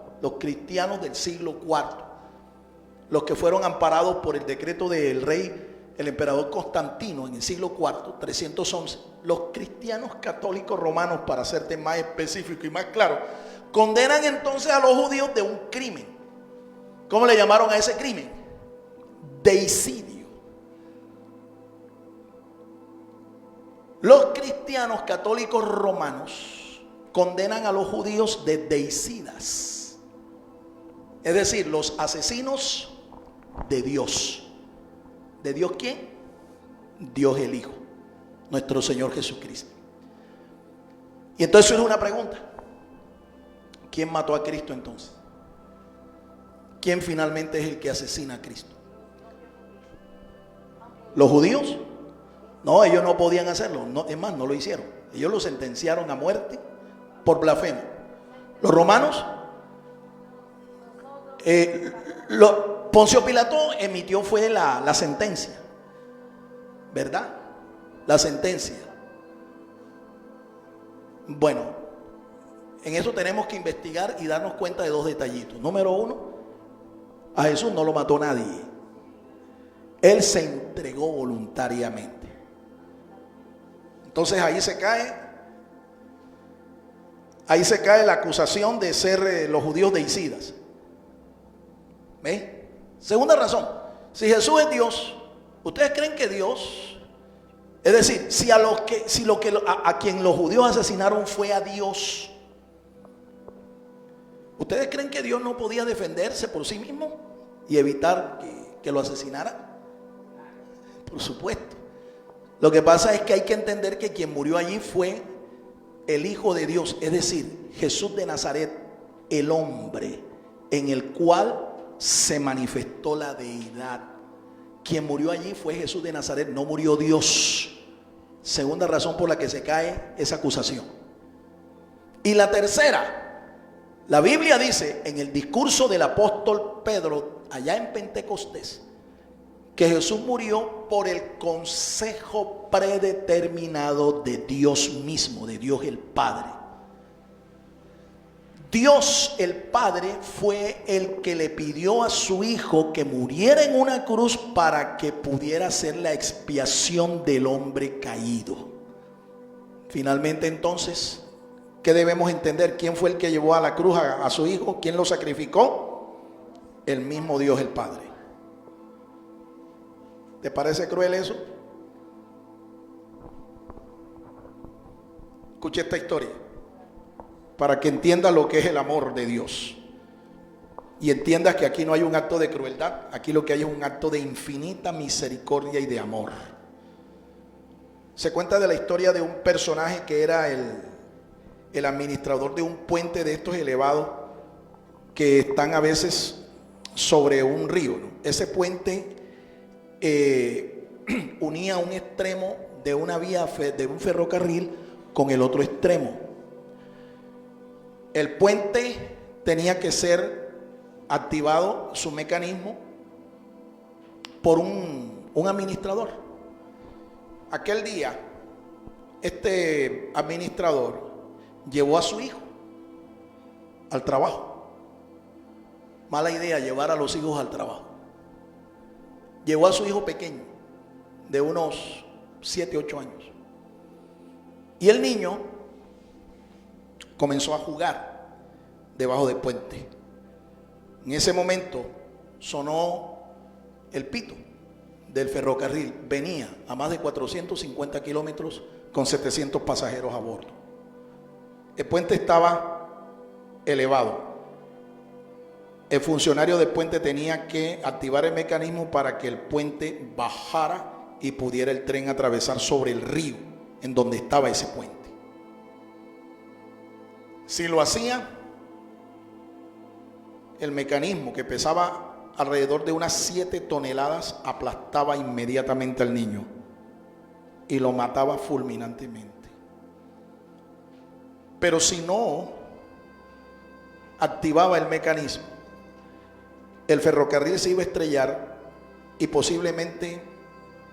los que fueron amparados por el decreto del rey, el emperador Constantino en el siglo IV, 311, los cristianos católicos romanos, para hacerte más específico y más claro, condenan entonces a los judíos de un crimen. ¿Cómo le llamaron a ese crimen? Deicidio. Los cristianos católicos romanos condenan a los judíos de deicidas, es decir, los asesinos de Dios. ¿De Dios quién? Dios el Hijo, nuestro Señor Jesucristo. Y entonces surge una pregunta: ¿quién mató a Cristo entonces? ¿Quién finalmente es el que asesina a Cristo? ¿Los judíos? No, ellos no podían hacerlo. No, es más, no lo hicieron. Ellos lo sentenciaron a muerte por blasfemia. ¿Los romanos? Poncio Pilato emitió fue la sentencia, ¿verdad? La sentencia. Bueno, en eso tenemos que investigar y darnos cuenta de dos detallitos. Número uno, a Jesús no lo mató nadie. Él se entregó voluntariamente. Entonces ahí se cae la acusación de ser los judíos deicidas. ¿Ve? Segunda razón, si Jesús es Dios, ¿ustedes creen que Dios, es decir, si a quien los judíos asesinaron fue a Dios, ¿ustedes creen que Dios no podía defenderse por sí mismo y evitar que lo asesinaran? Por supuesto. Lo que pasa es que hay que entender que quien murió allí fue el Hijo de Dios, es decir, Jesús de Nazaret, el hombre en el cual se manifestó la deidad. Quien murió allí fue Jesús de Nazaret, no murió Dios. Segunda razón por la que se cae esa acusación. Y la tercera, la Biblia dice en el discurso del apóstol Pedro allá en Pentecostés, que Jesús murió por el consejo predeterminado de Dios mismo, de Dios el Padre. Dios el Padre fue el que le pidió a su Hijo que muriera en una cruz para que pudiera ser la expiación del hombre caído. Finalmente entonces, ¿qué debemos entender? ¿Quién fue el que llevó a la cruz a su Hijo? ¿Quién lo sacrificó? El mismo Dios el Padre. ¿Te parece cruel eso? Escuche esta historia para que entiendas lo que es el amor de Dios y entiendas que aquí no hay un acto de crueldad, aquí lo que hay es un acto de infinita misericordia y de amor. Se cuenta de la historia de un personaje que era el administrador de un puente de estos elevados que están a veces sobre un río, ¿no? Ese puente unía un extremo de una vía de un ferrocarril con el otro extremo. El puente tenía que ser activado, su mecanismo, por un administrador. Aquel día, este administrador llevó a su hijo al trabajo. Mala idea llevar a los hijos al trabajo. Llevó a su hijo pequeño, de unos 7, 8 años. Y el niño comenzó a jugar debajo del puente. En ese momento sonó el pito del ferrocarril. Venía a más de 450 kilómetros con 700 pasajeros a bordo. El puente estaba elevado. El funcionario del puente tenía que activar el mecanismo para que el puente bajara y pudiera el tren atravesar sobre el río en donde estaba ese puente. Si lo hacía, el mecanismo, que pesaba alrededor de unas 7 toneladas, aplastaba inmediatamente al niño y lo mataba fulminantemente. Pero si no activaba el mecanismo, el ferrocarril se iba a estrellar y posiblemente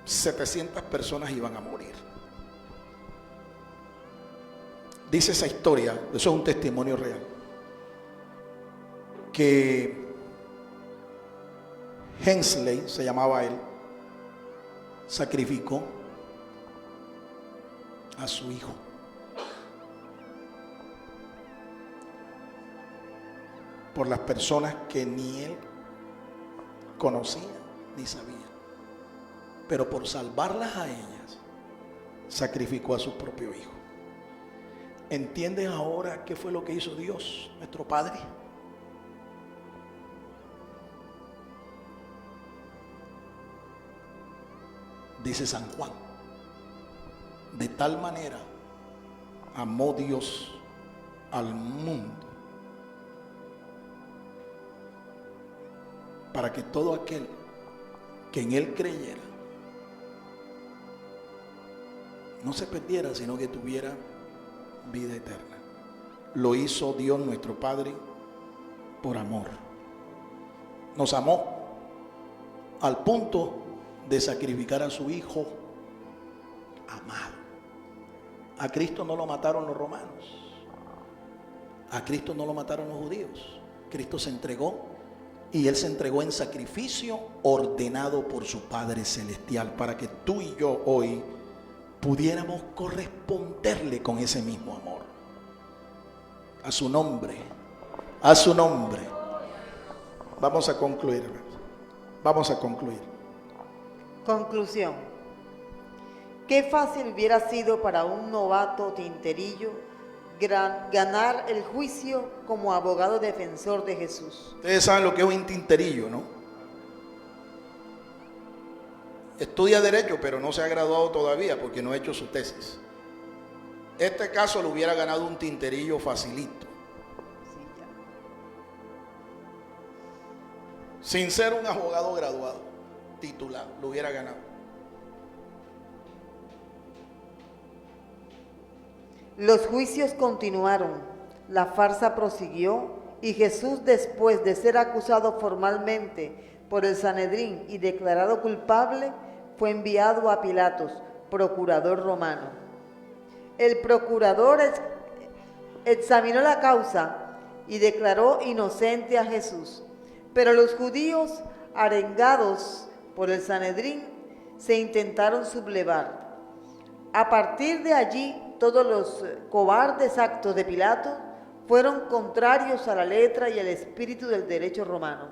700 personas iban a morir. Dice esa historia, eso es un testimonio real, que Hensley, se llamaba él, sacrificó a su hijo. Por las personas que ni él conocía ni sabía. Pero por salvarlas a ellas, sacrificó a su propio hijo. ¿Entiendes ahora qué fue lo que hizo Dios, nuestro Padre? Dice San Juan, de tal manera amó Dios al mundo, para que todo aquel que en Él creyera no se perdiera, sino que tuviera vida eterna. Lo hizo Dios nuestro Padre por amor. Nos amó al punto de sacrificar a su Hijo amado. A Cristo no lo mataron los romanos. A Cristo no lo mataron los judíos. Cristo se entregó, y Él se entregó en sacrificio ordenado por su Padre Celestial, para que tú y yo hoy pudiéramos corresponderle con ese mismo amor. A su nombre, a su nombre. Vamos a concluir. Vamos a concluir. Conclusión. Qué fácil hubiera sido para un novato tinterillo ganar el juicio como abogado defensor de Jesús. Ustedes saben lo que es un tinterillo, ¿no? Estudia Derecho, pero no se ha graduado todavía porque no ha hecho su tesis. Este caso lo hubiera ganado un tinterillo facilito. Sí, ya. Sin ser un abogado graduado, titulado, lo hubiera ganado. Los juicios continuaron, la farsa prosiguió, y Jesús, después de ser acusado formalmente por el Sanedrín y declarado culpable, fue enviado a Pilatos, procurador romano. El procurador examinó la causa y declaró inocente a Jesús, pero los judíos, arengados por el Sanedrín, se intentaron sublevar. A partir de allí, todos los cobardes actos de Pilato fueron contrarios a la letra y el espíritu del derecho romano.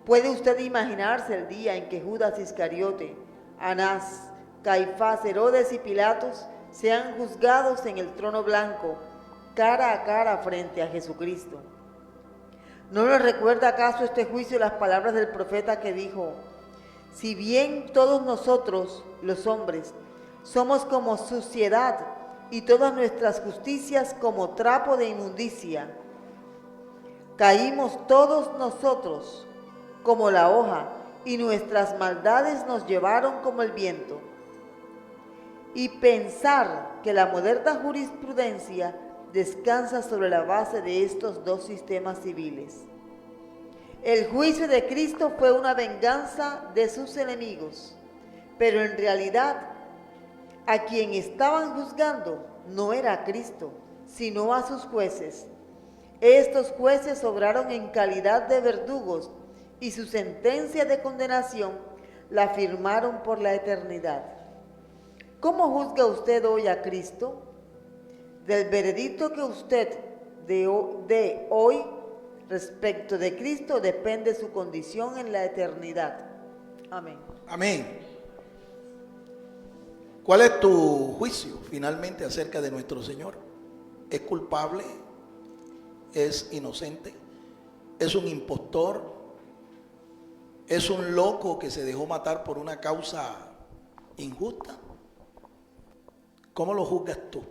¿Puede usted imaginarse el día en que Judas Iscariote, Anás, Caifás, Herodes y Pilatos sean juzgados en el trono blanco, cara a cara frente a Jesucristo? ¿No le recuerda acaso este juicio las palabras del profeta que dijo: si bien todos nosotros, los hombres, somos como suciedad y todas nuestras justicias como trapo de inmundicia, caímos todos nosotros como la hoja, y nuestras maldades nos llevaron como el viento? Y pensar que la moderna jurisprudencia descansa sobre la base de estos dos sistemas civiles. El juicio de Cristo fue una venganza de sus enemigos, pero en realidad a quien estaban juzgando no era a Cristo, sino a sus jueces. Estos jueces obraron en calidad de verdugos y su sentencia de condenación la firmaron por la eternidad. ¿Cómo juzga usted hoy a Cristo? Del veredicto que usted dé hoy respecto de Cristo depende su condición en la eternidad. Amén. Amén. ¿Cuál es tu juicio finalmente acerca de nuestro Señor? ¿Es culpable? ¿Es inocente? ¿Es un impostor? ¿Es un loco que se dejó matar por una causa injusta? ¿Cómo lo juzgas tú?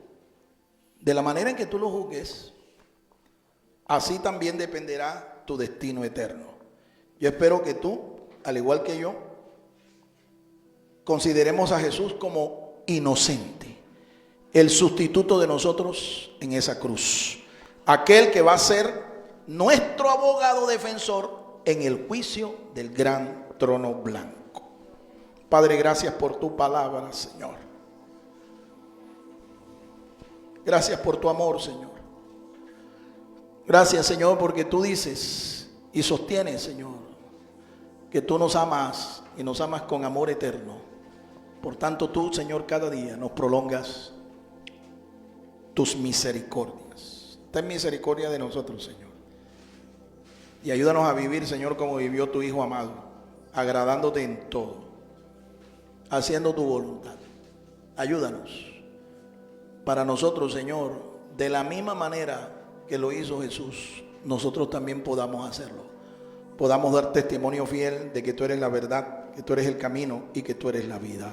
De la manera en que tú lo juzgues, así también dependerá tu destino eterno. Yo espero que tú, al igual que yo, consideremos a Jesús como inocente, el sustituto de nosotros en esa cruz, aquel que va a ser nuestro abogado defensor en el juicio del gran trono blanco. Padre, gracias por tu palabra, Señor. Gracias por tu amor, Señor. Gracias, Señor, porque tú dices y sostienes, Señor, que tú nos amas y nos amas con amor eterno. Por tanto, tú, Señor, cada día nos prolongas tus misericordias. Ten misericordia de nosotros, Señor. Y ayúdanos a vivir, Señor, como vivió tu Hijo amado, agradándote en todo, haciendo tu voluntad. Ayúdanos para nosotros, Señor, de la misma manera que lo hizo Jesús, nosotros también podamos hacerlo. Podamos dar testimonio fiel de que tú eres la verdad, que tú eres el camino y que tú eres la vida.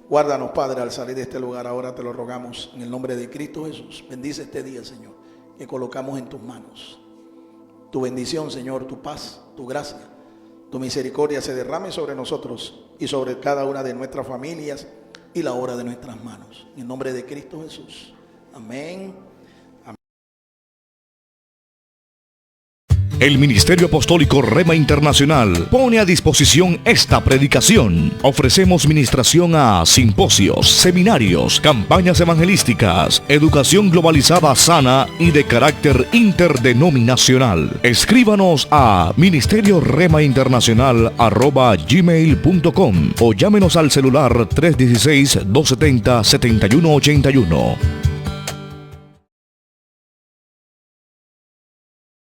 Guárdanos, Padre, al salir de este lugar. Ahora te lo rogamos en el nombre de Cristo Jesús. Bendice este día, Señor, que colocamos en tus manos. Tu bendición, Señor, tu paz, tu gracia, tu misericordia se derrame sobre nosotros y sobre cada una de nuestras familias y la obra de nuestras manos. En el nombre de Cristo Jesús. Amén. El Ministerio Apostólico Rema Internacional pone a disposición esta predicación. Ofrecemos ministración a simposios, seminarios, campañas evangelísticas, educación globalizada sana y de carácter interdenominacional. Escríbanos a ministerioremainternacional@gmail.com o llámenos al celular 316-270-7181.